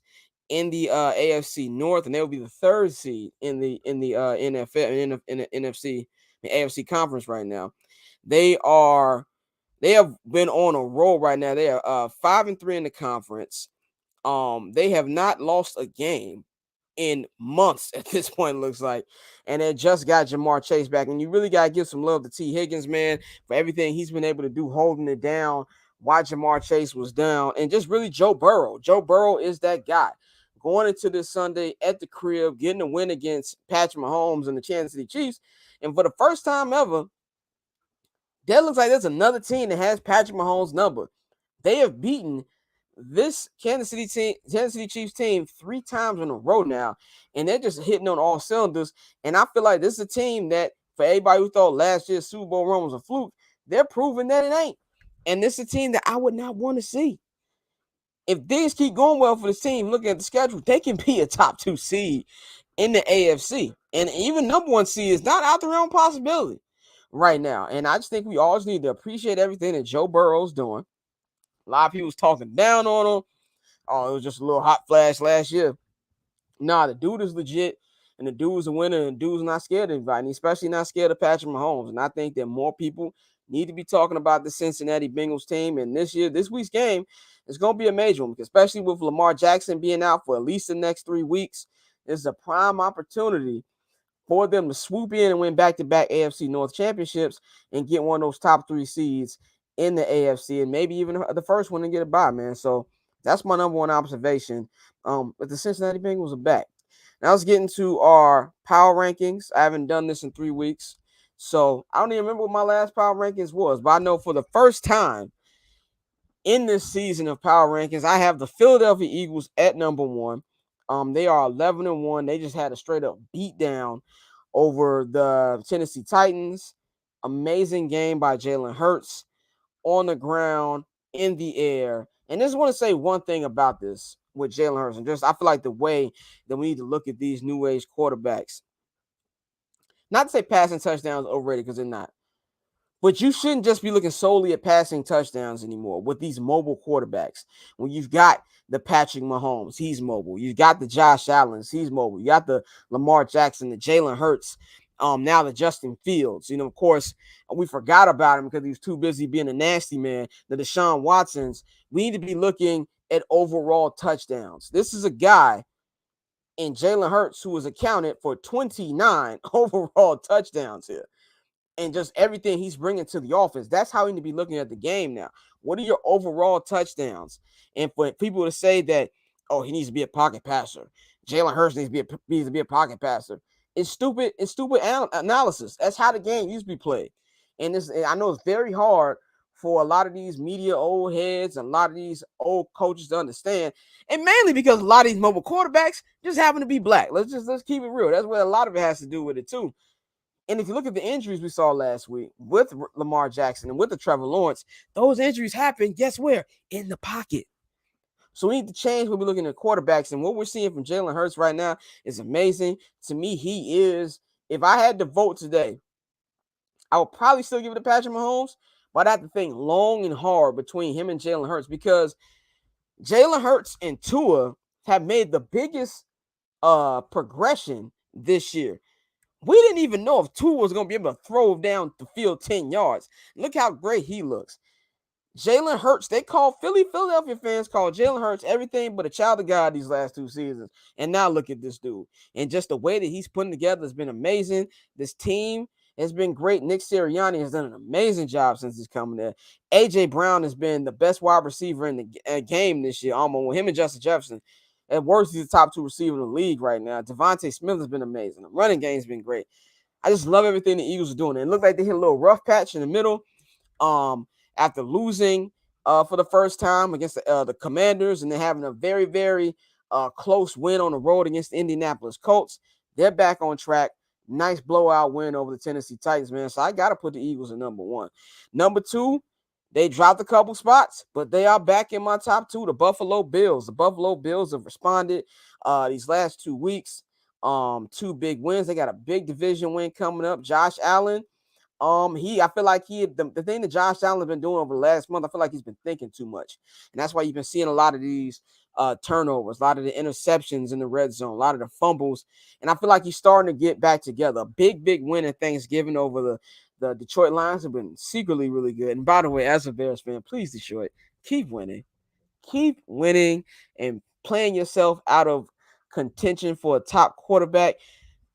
in the AFC North, and they'll be the 3rd seed in the NFL in the NFC, the AFC conference right now. They have been on a roll right now. They are 5-3 in the conference. They have not lost a game in months at this point, it looks like. And they just got Jamar Chase back. And you really got to give some love to T. Higgins, man, for everything he's been able to do holding it down while Jamar Chase was down. And just really Joe Burrow. Joe Burrow is that guy. Going into this Sunday at the crib, getting a win against Patrick Mahomes and the Kansas City Chiefs. And for the first time ever, that looks like there's another team that has Patrick Mahomes' number. They have beaten this Kansas City Chiefs team 3 times in a row now, and they're just hitting on all cylinders. And I feel like this is a team that, for everybody who thought last year's Super Bowl run was a fluke, they're proving that it ain't. And this is a team that I would not want to see. If things keep going well for this team, looking at the schedule, they can be a top 2 seed in the AFC. And even number 1 seed is not out the realm possibility right now. And I just think we all just need to appreciate everything that Joe Burrow's doing. A lot of people was talking down on him. Oh, it was just a little hot flash last year. Nah, the dude is legit, and the dude's a winner, and the dude's not scared of anybody, especially not scared of Patrick Mahomes. And I think that more people need to be talking about the Cincinnati Bengals team. And this week's game is going to be a major one, especially with Lamar Jackson being out for at least the next 3 weeks. It's a prime opportunity for them to swoop in and win back-to-back AFC North championships and get one of those top 3 seeds in the AFC, and maybe even the first one to get a bye, man. So that's my number 1 observation. But the Cincinnati Bengals are back. Now let's get into our power rankings. I haven't done this in 3 weeks, so I don't even remember what my last power rankings was, but I know for the first time in this season of power rankings, I have the Philadelphia Eagles at number 1. They are 11-1. They just had a straight up beat down over the Tennessee Titans. Amazing game by Jalen Hurts on the ground, in the air. And I just want to say one thing about this with Jalen Hurts. And just I feel like the way that we need to look at these new age quarterbacks. Not to say passing touchdowns overrated, because they're not. But you shouldn't just be looking solely at passing touchdowns anymore with these mobile quarterbacks. When you've got the Patrick Mahomes, he's mobile. You've got the Josh Allens, he's mobile. You got the Lamar Jackson, the Jalen Hurts, now the Justin Fields. Of course, we forgot about him because he was too busy being a nasty man. The Deshaun Watsons. We need to be looking at overall touchdowns. This is a guy in Jalen Hurts who was accounted for 29 overall touchdowns here. And just everything he's bringing to the offense. That's how we need to be looking at the game now. What are your overall touchdowns? And for people to say that, oh, he needs to be a pocket passer, Jalen Hurts needs to be a pocket passer, it's stupid. It's stupid analysis. That's how the game used to be played. And I know it's very hard for a lot of these media old heads and a lot of these old coaches to understand. And mainly because a lot of these mobile quarterbacks just happen to be black. Let's keep it real. That's what a lot of it has to do with it too. And if you look at the injuries we saw last week with Lamar Jackson and with the Trevor Lawrence, those injuries happened, guess where? In the pocket. So we need to change when we're looking at quarterbacks. And what we're seeing from Jalen Hurts right now is amazing. To me, he is, if I had to vote today, I would probably still give it to Patrick Mahomes, but I have to think long and hard between him and Jalen Hurts, because Jalen Hurts and Tua have made the biggest progression this year. We didn't even know if Tua was going to be able to throw down the field 10 yards. Look how great he looks. Jalen Hurts, Philadelphia fans call Jalen Hurts everything but a child of God these last 2 seasons. And now look at this dude. And just the way that he's putting together has been amazing. This team has been great. Nick Sirianni has done an amazing job since he's coming there. A.J. Brown has been the best wide receiver in the game this year, almost with him and Justin Jefferson. At worst, he's the top 2 receiver in the league right now. Devontae Smith has been amazing. The running game's been great. I just love everything the Eagles are doing. And it looked like they hit a little rough patch in the middle after losing for the first time against the Commanders, and then having a very, very close win on the road against the Indianapolis Colts. They're back on track. Nice blowout win over the Tennessee Titans, man. So I got to put the Eagles at number 1. Number 2, they dropped a couple spots, but they are back in my top 2, the Buffalo Bills. The Buffalo Bills have responded these last 2 weeks. 2 big wins. They got a big division win coming up. Josh Allen, I feel like the thing that Josh Allen has been doing over the last month, I feel like he's been thinking too much. And that's why you've been seeing a lot of these turnovers, a lot of the interceptions in the red zone, a lot of the fumbles. And I feel like he's starting to get back together. A big win at Thanksgiving over the Detroit Lions have been secretly really good. And by the way, as a Bears fan, please, Detroit, keep winning. Keep winning and playing yourself out of contention for a top quarterback.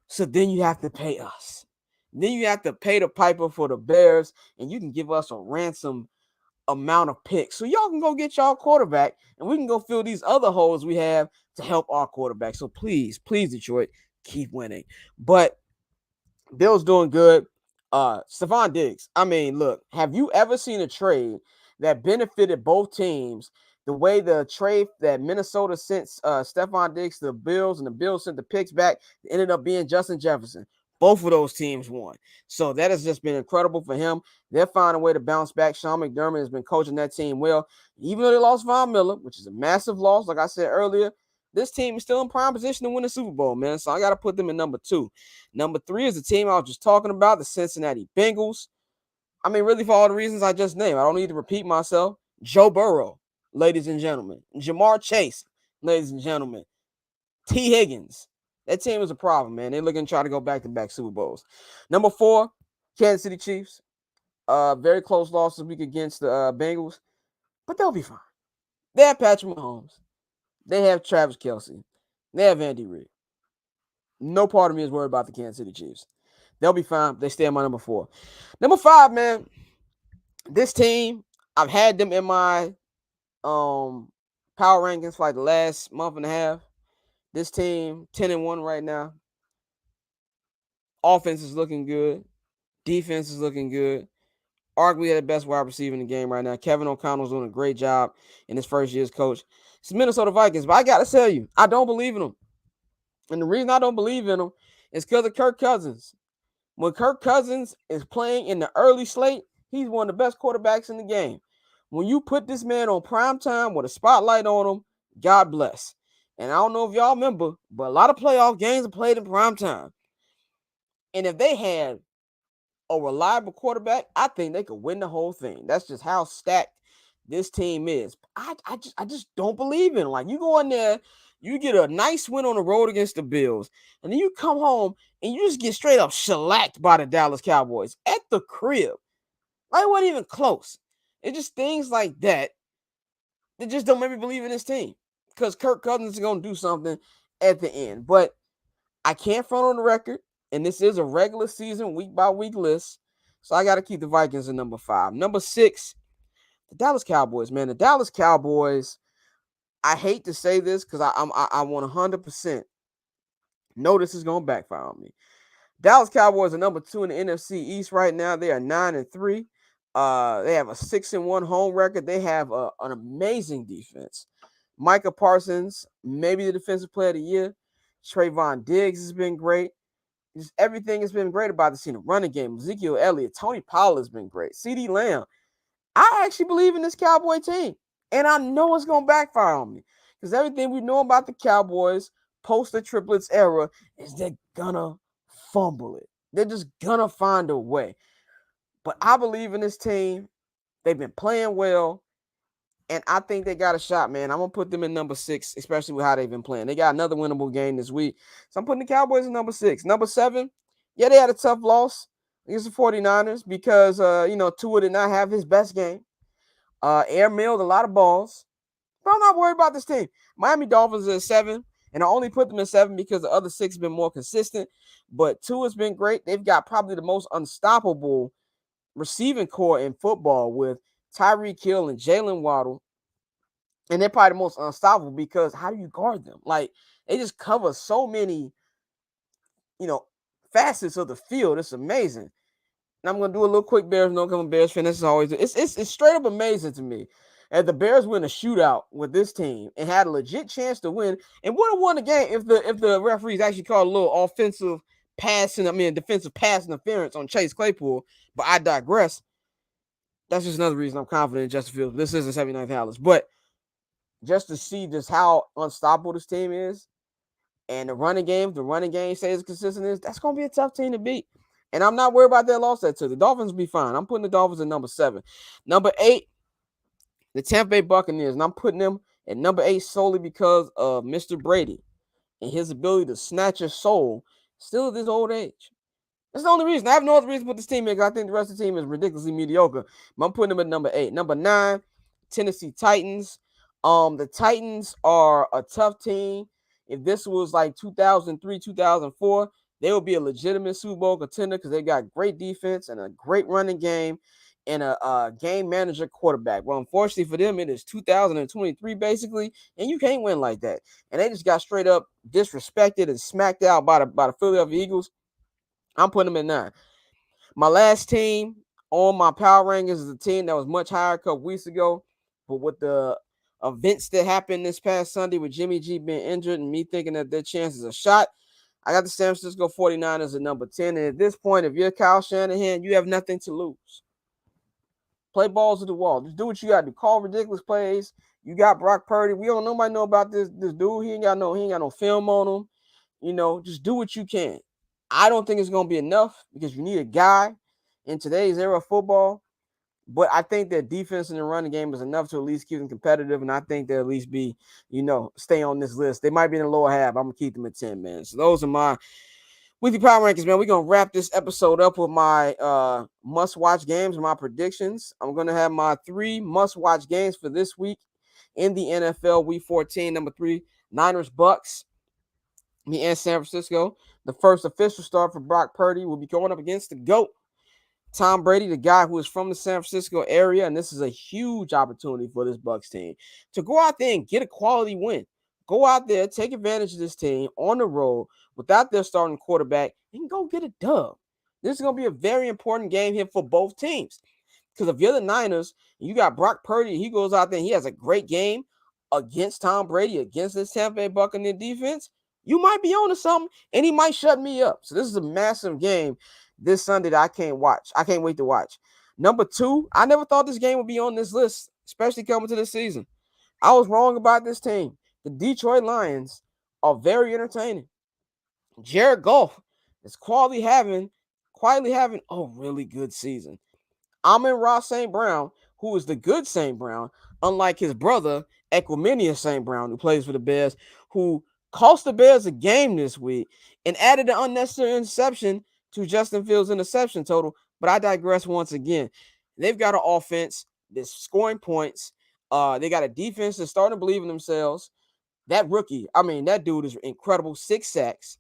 So then you have to pay us. Then you have to pay the piper for the Bears, and you can give us a ransom amount of picks. So y'all can go get y'all quarterback, and we can go fill these other holes we have to help our quarterback. So please, Detroit, keep winning. But Bill's doing good. Stephon Diggs. I mean, look, have you ever seen a trade that benefited both teams the way the trade that Minnesota sent Stephon Diggs to the Bills and the Bills sent the picks back? It ended up being Justin Jefferson. Both of those teams won. So that has just been incredible for him. They're finding a way to bounce back. Sean McDermott has been coaching that team well. Even though they lost Von Miller, which is a massive loss, like I said earlier, this team is still in prime position to win the Super Bowl, man. So I got to put them in number 2. Number 3 is the team I was just talking about, the Cincinnati Bengals. I mean, really, for all the reasons I just named. I don't need to repeat myself. Joe Burrow, ladies and gentlemen. Jamar Chase, ladies and gentlemen. T. Higgins. That team is a problem, man. They're looking to try to go back-to-back Super Bowls. Number 4, Kansas City Chiefs. Very close loss this week against the Bengals, but they'll be fine. They have Patrick Mahomes. They have Travis Kelce. They have Andy Reid. No part of me is worried about the Kansas City Chiefs. They'll be fine. They stay in my number 4. Number 5, man. This team, I've had them in my power rankings for like the last month and a half. This team, 10-1 right now. Offense is looking good. Defense is looking good. Arguably the best wide receiver in the game right now. Kevin O'Connell's doing a great job in his first year as coach. It's the Minnesota Vikings, but I got to tell you, I don't believe in them. And the reason I don't believe in them is because of Kirk Cousins. When Kirk Cousins is playing in the early slate, he's one of the best quarterbacks in the game. When you put this man on prime time with a spotlight on him, God bless. And I don't know if y'all remember, but a lot of playoff games are played in prime time. And if they had a reliable quarterback, I think they could win the whole thing. That's just how stacked this team is. I just don't believe in it. Like, you go in there, you get a nice win on the road against the Bills, and then you come home and you just get straight up shellacked by the Dallas Cowboys at the crib. Like, it wasn't even close. It's just things like that that just don't make me believe in this team, because Kirk Cousins is going to do something at the end. But I can't front on the record, and this is a regular season week-by-week list, so I got to keep the Vikings in number 5. Number 6, the Dallas Cowboys, man. The Dallas Cowboys, I hate to say this because I want 100% know this is going to backfire on me. Dallas Cowboys are number 2 in the NFC East right now. They are 9-3. They have a 6-1 home record. They have an amazing defense. Micah Parsons, maybe the defensive player of the year. Trayvon Diggs has been great. Just everything has been great about the team. The running game, Ezekiel Elliott, Tony Pollard has been great. CeeDee Lamb. I actually believe in this Cowboy team, and I know it's going to backfire on me, because everything we know about the Cowboys post the triplets era is they're going to fumble it. They're just going to find a way. But I believe in this team. They've been playing well, and I think they got a shot, man. I'm going to put them in number 6, especially with how they've been playing. They got another winnable game this week, so I'm putting the Cowboys in number 6. Number 7, yeah, they had a tough loss against the 49ers because, Tua did not have his best game. Air milled a lot of balls. But I'm not worried about this team. Miami Dolphins are 7, and I only put them in 7 because the other 6 have been more consistent. But Tua's been great. They've got probably the most unstoppable receiving core in football with Tyreek Hill and Jalen Waddle. And they're probably the most unstoppable because how do you guard them? Like, they just cover so many, facets of the field. It's amazing. And I'm gonna do a little quick Bears note. I'm a Bears fan. This is always it's straight up amazing to me. And the Bears win a shootout with this team and had a legit chance to win and would have won the game if the referees actually called a little defensive pass interference on Chase Claypool. But I digress. That's just another reason I'm confident in Justin Fields. This isn't 79th Dallas, but just to see just how unstoppable this team is, and the running game stays consistent, that's gonna be a tough team to beat. And I'm not worried about that loss to the Dolphins will be fine. I'm putting the Dolphins at number 7. Number 8, the Tampa Bay Buccaneers. And I'm putting them at number 8 solely because of Mr. Brady and his ability to snatch your soul still at this old age. That's the only reason. I have no other reason to put this team in, because I think the rest of the team is ridiculously mediocre. But I'm putting them at number 8. Number 9, Tennessee Titans. The Titans are a tough team. if this was like 2003, 2004, they would be a legitimate Super Bowl contender because they got great defense and a great running game and a game manager quarterback. Well, unfortunately for them, it is 2023 basically, and you can't win like that. And they just got straight up disrespected and smacked out by the Philadelphia Eagles. I'm putting them at 9. My last team on my power rankings is a team that was much higher a couple weeks ago, but with the events that happened this past Sunday with Jimmy G being injured and me thinking that their chances are shot, I got the San Francisco 49ers at number 10. And at this point, if you're Kyle Shanahan, you have nothing to lose. Play balls to the wall. Just do what you got to do. Call ridiculous plays. You got Brock Purdy. Nobody know about this dude. He ain't got no film on him. Just do what you can. I don't think it's going to be enough because you need a guy in today's era of football. But I think that defense in the running game is enough to at least keep them competitive. And I think they'll at least be, stay on this list. They might be in the lower half. I'm going to keep them at 10, man. So those are my weekly power rankings, man. We're going to wrap this episode up with my must-watch games and my predictions. I'm going to have my 3 must-watch games for this week in the NFL. Week 14, number 3, Niners, Bucks. Me and San Francisco. The first official start for Brock Purdy will be going up against the GOAT, Tom Brady, the guy who is from the San Francisco area, and this is a huge opportunity for this Bucs team to go out there and get a quality win. Go out there, take advantage of this team on the road without their starting quarterback, and go get a dub. This is going to be a very important game here for both teams. Because if you're the Niners, and you got Brock Purdy, and he goes out there and he has a great game against Tom Brady, against this Tampa Bay Buccaneers defense, you might be on to something, and he might shut me up. So this is a massive game this Sunday that I can't watch. I can't wait to watch. Number 2, I never thought this game would be on this list, especially coming to this season. I was wrong about this team. The Detroit Lions are very entertaining. Jared Goff is quietly having a really good season. Amon-Ra St. Brown, who is the good St. Brown, unlike his brother, Equanimeous St. Brown, who plays for the Bears, who cost the Bears a game this week and added an unnecessary interception to Justin Fields' interception total. But I digress once again. They've got an offense that's scoring points. They got a defense that's starting to believe in themselves. That rookie, that dude is incredible. 6 sacks.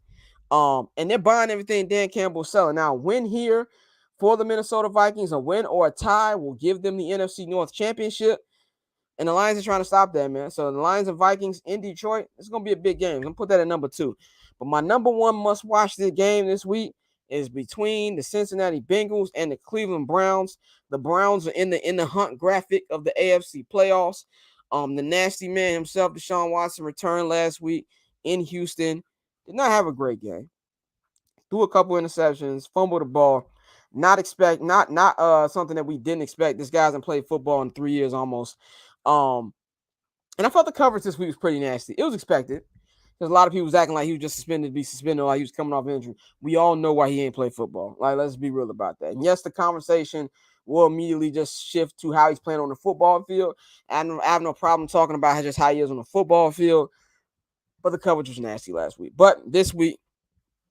And they're buying everything Dan Campbell's selling. Now, a win here for the Minnesota Vikings, a win or a tie will give them the NFC North Championship. And the Lions are trying to stop that, man. So the Lions and Vikings in Detroit, it's going to be a big game. I'm going to put that at number 2. But my number 1 must-watch this game this week is between the Cincinnati Bengals and the Cleveland Browns. The Browns are in the hunt graphic of the AFC playoffs. The nasty man himself, Deshaun Watson, returned last week in Houston. Did not have a great game. Threw a couple interceptions, fumbled the ball. Not something that we didn't expect. This guy hasn't played football in 3 years almost. And I thought the coverage this week was pretty nasty. It was expected. Because a lot of people was acting like he was just suspended to be suspended, like he was coming off injury. We all know why he ain't played football. Like, let's be real about that. And yes, the conversation will immediately just shift to how he's playing on the football field. I have no problem talking about just how he is on the football field. But the coverage was nasty last week. But this week,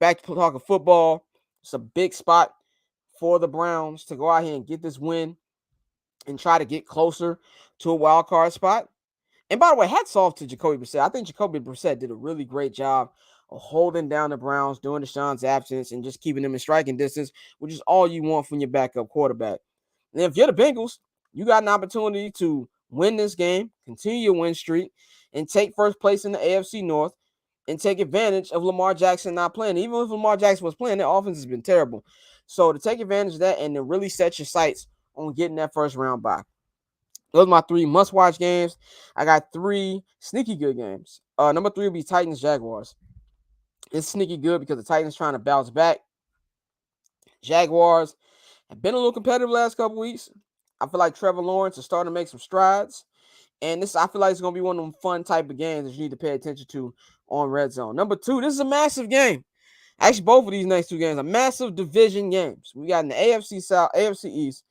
back to talking football. It's a big spot for the Browns to go out here and get this win and try to get closer to a wild card spot. And by the way, hats off to Jacoby Brissett. I think Jacoby Brissett did a really great job of holding down the Browns during Deshaun's absence and just keeping them in striking distance, which is all you want from your backup quarterback. And if you're the Bengals, you got an opportunity to win this game, continue your win streak, and take first place in the AFC North and take advantage of Lamar Jackson not playing. Even if Lamar Jackson was playing, their offense has been terrible. So to take advantage of that and to really set your sights on getting that first round bye. Those are my 3 must-watch games. I got 3 sneaky good games. Number 3 will be Titans-Jaguars. It's sneaky good because the Titans trying to bounce back. Jaguars have been a little competitive last couple weeks. I feel like Trevor Lawrence is starting to make some strides. And I feel like it's going to be one of them fun type of games that you need to pay attention to on Red Zone. Number 2, this is a massive game. Actually, both of these next 2 games are massive division games. We got in the AFC South, AFC East,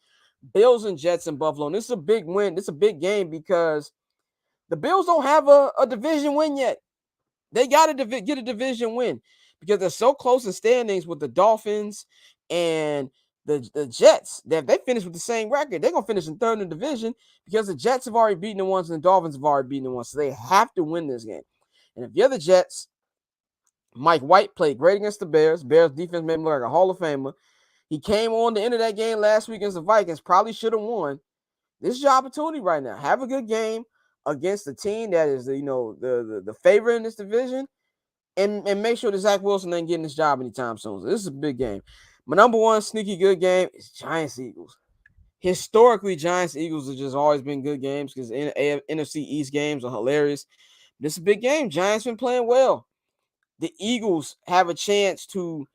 Bills and Jets in Buffalo. And this is a big win. This is a big game because the Bills don't have a division win yet. They got to get a division win because they're so close in standings with the Dolphins and the Jets. That if they finish with the same record, they're going to finish in 3rd in the division because the Jets have already beaten the ones and the Dolphins have already beaten the ones. So they have to win this game. And if you're the Jets, Mike White played great against the Bears. Bears defense made him look like a Hall of Famer. He came on the end of that game last week against the Vikings. Probably should have won. This is your opportunity right now. Have a good game against the team that is the favorite in this division, and make sure that Zach Wilson ain't getting this job anytime soon. So this is a big game. My number one sneaky good game is Giants Eagles. Historically, Giants Eagles have just always been good games because NFC East games are hilarious. This is a big game. Giants been playing well. The Eagles have a chance to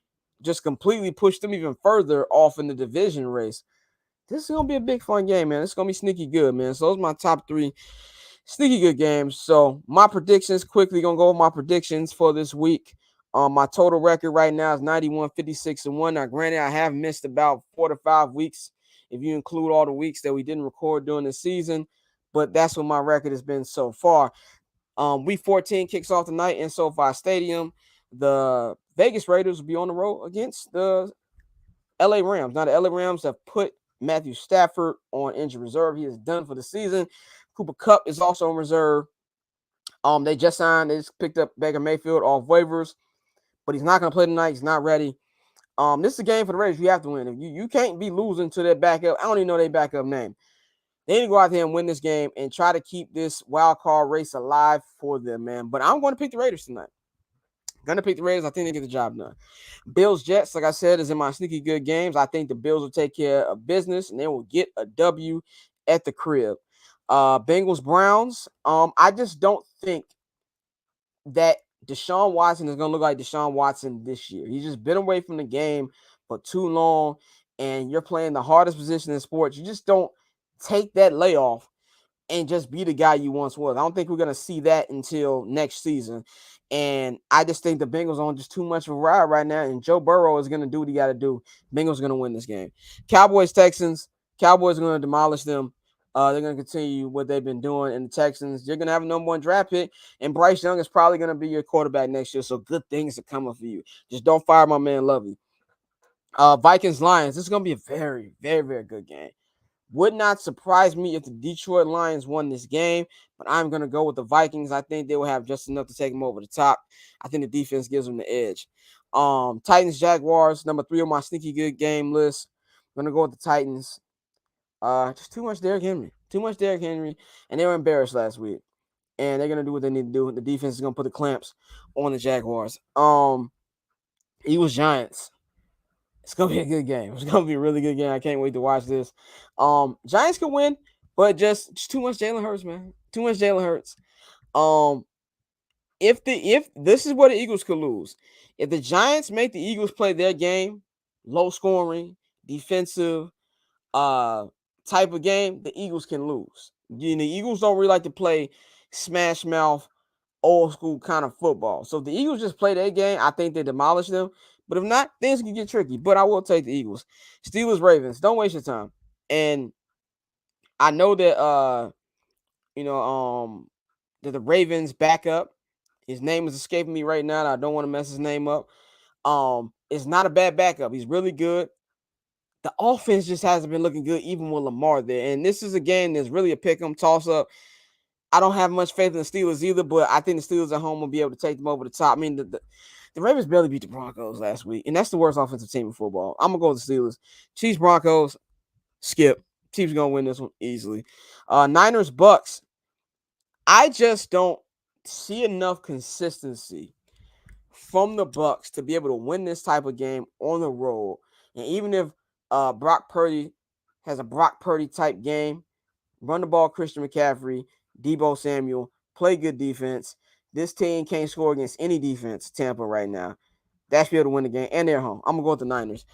just completely push them even further off in the division race. This is going to be a big fun game, man. It's going to be sneaky good, man. So those are my top 3 sneaky good games. So my predictions, quickly going to go over my predictions for this week. My total record right now is 91, 56, and 1. Now, granted, I have missed about 4 to 5 weeks if you include all the weeks that we didn't record during the season. But that's what my record has been so far. Week 14 kicks off tonight in SoFi Stadium. The Vegas Raiders will be on the road against the LA Rams. Now, the LA Rams have put Matthew Stafford on injured reserve. He is done for the season. Cooper Kupp is also on reserve. They just picked up Baker Mayfield off waivers, but he's not going to play tonight. He's not ready. This is a game for the Raiders. You have to win. You can't be losing to their backup. I don't even know their backup name. They need to go out there and win this game and try to keep this wild card race alive for them, man. But I'm going to pick the Raiders tonight. Going to pick the Raiders. I think they get the job done. Bills Jets, like I said, is in my sneaky good games. I think the Bills will take care of business and they will get a W at the crib. Bengals Browns. I just don't think that Deshaun Watson is going to look like Deshaun Watson this year. He's just been away from the game for too long, and you're playing the hardest position in sports. You just don't take that layoff and just be the guy you once was. I don't think we're going to see that until next season. And I just think the Bengals are on just too much of a ride right now, and Joe Burrow is going to do what he got to do. Bengals are going to win this game. Cowboys Texans. Cowboys are going to demolish them. They're going to continue what they've been doing. And the Texans, you're going to have a number 1 draft pick. And Bryce Young is probably going to be your quarterback next year. So good things are coming for you. Just don't fire my man Lovey. Vikings Lions. This is going to be a very, very, very good game. Would not surprise me if the Detroit Lions won this game, but I'm going to go with the Vikings. I think they will have just enough to take them over the top. I think the defense gives them the edge. Titans Jaguars, number 3 on my sneaky good game list. I'm going to go with the Titans. Just too much Derrick Henry. And they were embarrassed last week. And they're going to do what they need to do. The defense is going to put the clamps on the Jaguars. Eagles Giants. It's going to be a good game. It's going to be a really good game. I can't wait to watch this. Giants can win, but just too much Jalen Hurts, man. Too much Jalen Hurts. If this is where the Eagles could lose. If the Giants make the Eagles play their game, low scoring, defensive, type of game, the Eagles can lose. The Eagles don't really like to play smash mouth, old school kind of football. So if the Eagles just play their game, I think they demolish them. But if not, things can get tricky. But I will take the Eagles. Steelers Ravens. Don't waste your time. And I know that that the Ravens backup. His name is escaping me right now. And I don't want to mess his name up. It's not a bad backup. He's really good. The offense just hasn't been looking good, even with Lamar there. And this is a game that's really a pick-em toss-up. I don't have much faith in the Steelers either, but I think the Steelers at home will be able to take them over the top. I mean, the Ravens barely beat the Broncos last week, and that's the worst offensive team in football. I'm going to go with the Steelers. Chiefs, Broncos, skip. Chiefs going to win this one easily. Niners, Bucks. I just don't see enough consistency from the Bucks to be able to win this type of game on the road. And even if Brock Purdy has a Brock Purdy type game, run the ball, Christian McCaffrey, Deebo Samuel, play good defense. This team can't score against any defense, Tampa, right now. That's be able to win the game, and they're home. I'm going to go with the Niners.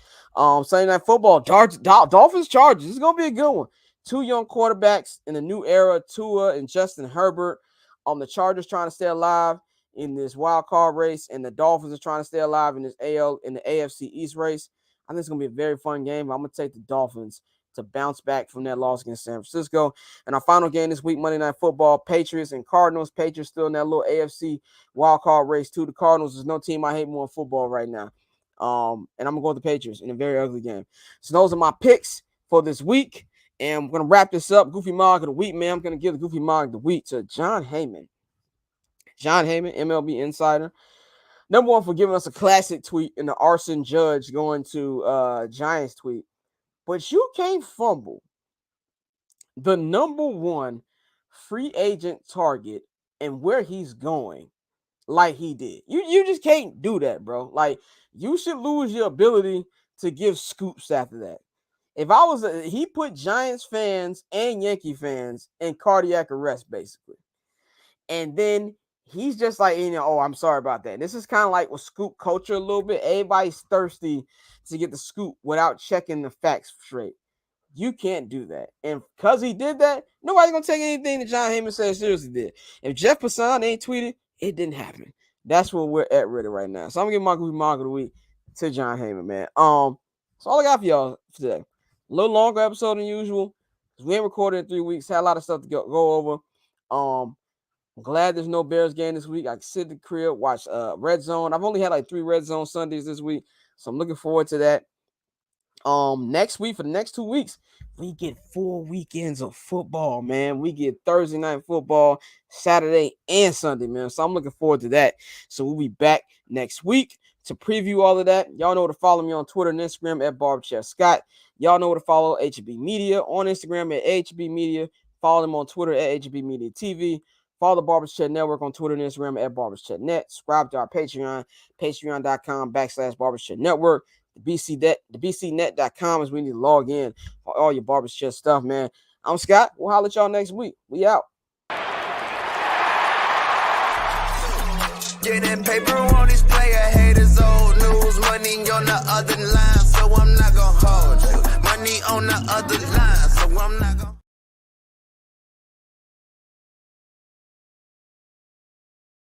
Sunday Night Football, Dolphins, Chargers. This is going to be a good one. 2 young quarterbacks in the new era, Tua and Justin Herbert. The Chargers trying to stay alive in this wild card race, and the Dolphins are trying to stay alive in this in the AFC East race. I think it's going to be a very fun game. I'm going to take the Dolphins to bounce back from that loss against San Francisco. And our final game this week, Monday Night Football, Patriots and Cardinals. Patriots still in that little AFC wild card race too. The Cardinals is no team I hate more in football right now. And I'm going to go with the Patriots in a very ugly game. So those are my picks for this week. And we're going to wrap this up. Goofy Mog of the Week, man. I'm going to give the Goofy Mog of the Week to John Heyman. John Heyman, MLB Insider. Number one for giving us a classic tweet in the arson judge going to Giants tweet. But you can't fumble the number one free agent target and where he's going like he did. You just can't do that, bro. Like, you should lose your ability to give scoops after that. If I was he put Giants fans and Yankee fans in cardiac arrest, basically. And then he's just like, oh, I'm sorry about that. And this is kind of like with scoop culture a little bit. Everybody's thirsty to get the scoop without checking the facts straight. You can't do that. And because he did that, nobody's going to take anything that John Heyman said seriously did. If Jeff Passan ain't tweeted, it didn't happen. That's where we're at really right now. So I'm going to give my Goofy Mog of the Week to John Heyman, man. That's all I got for y'all for today. A little longer episode than usual. We ain't recorded in 3 weeks. Had a lot of stuff to go over. I'm glad there's no Bears game this week. I can sit in the crib, watch Red Zone. I've only had like 3 Red Zone Sundays this week, so I'm looking forward to that. Next week, for the next 2 weeks, we get 4 weekends of football, man. We get Thursday night football, Saturday and Sunday, man. So I'm looking forward to that. So we'll be back next week to preview all of that. Y'all know to follow me on Twitter and Instagram at BarberChairScott. Y'all know to follow HB Media on Instagram at HB Media. Follow them on Twitter at HB Media TV. Follow the Barbers Chat Network on Twitter and Instagram at BarbersChatNet. Subscribe to our Patreon, patreon.com/Barbers Chat Network. The BCNet.com is where you need to log in for all your Barbers Chat stuff, man. I'm Scott. We'll holler at y'all next week. We out. Getting paper on display, I haters old news. Money on the other line, so I'm not gonna hold you. Money on the other line, so I'm not gonna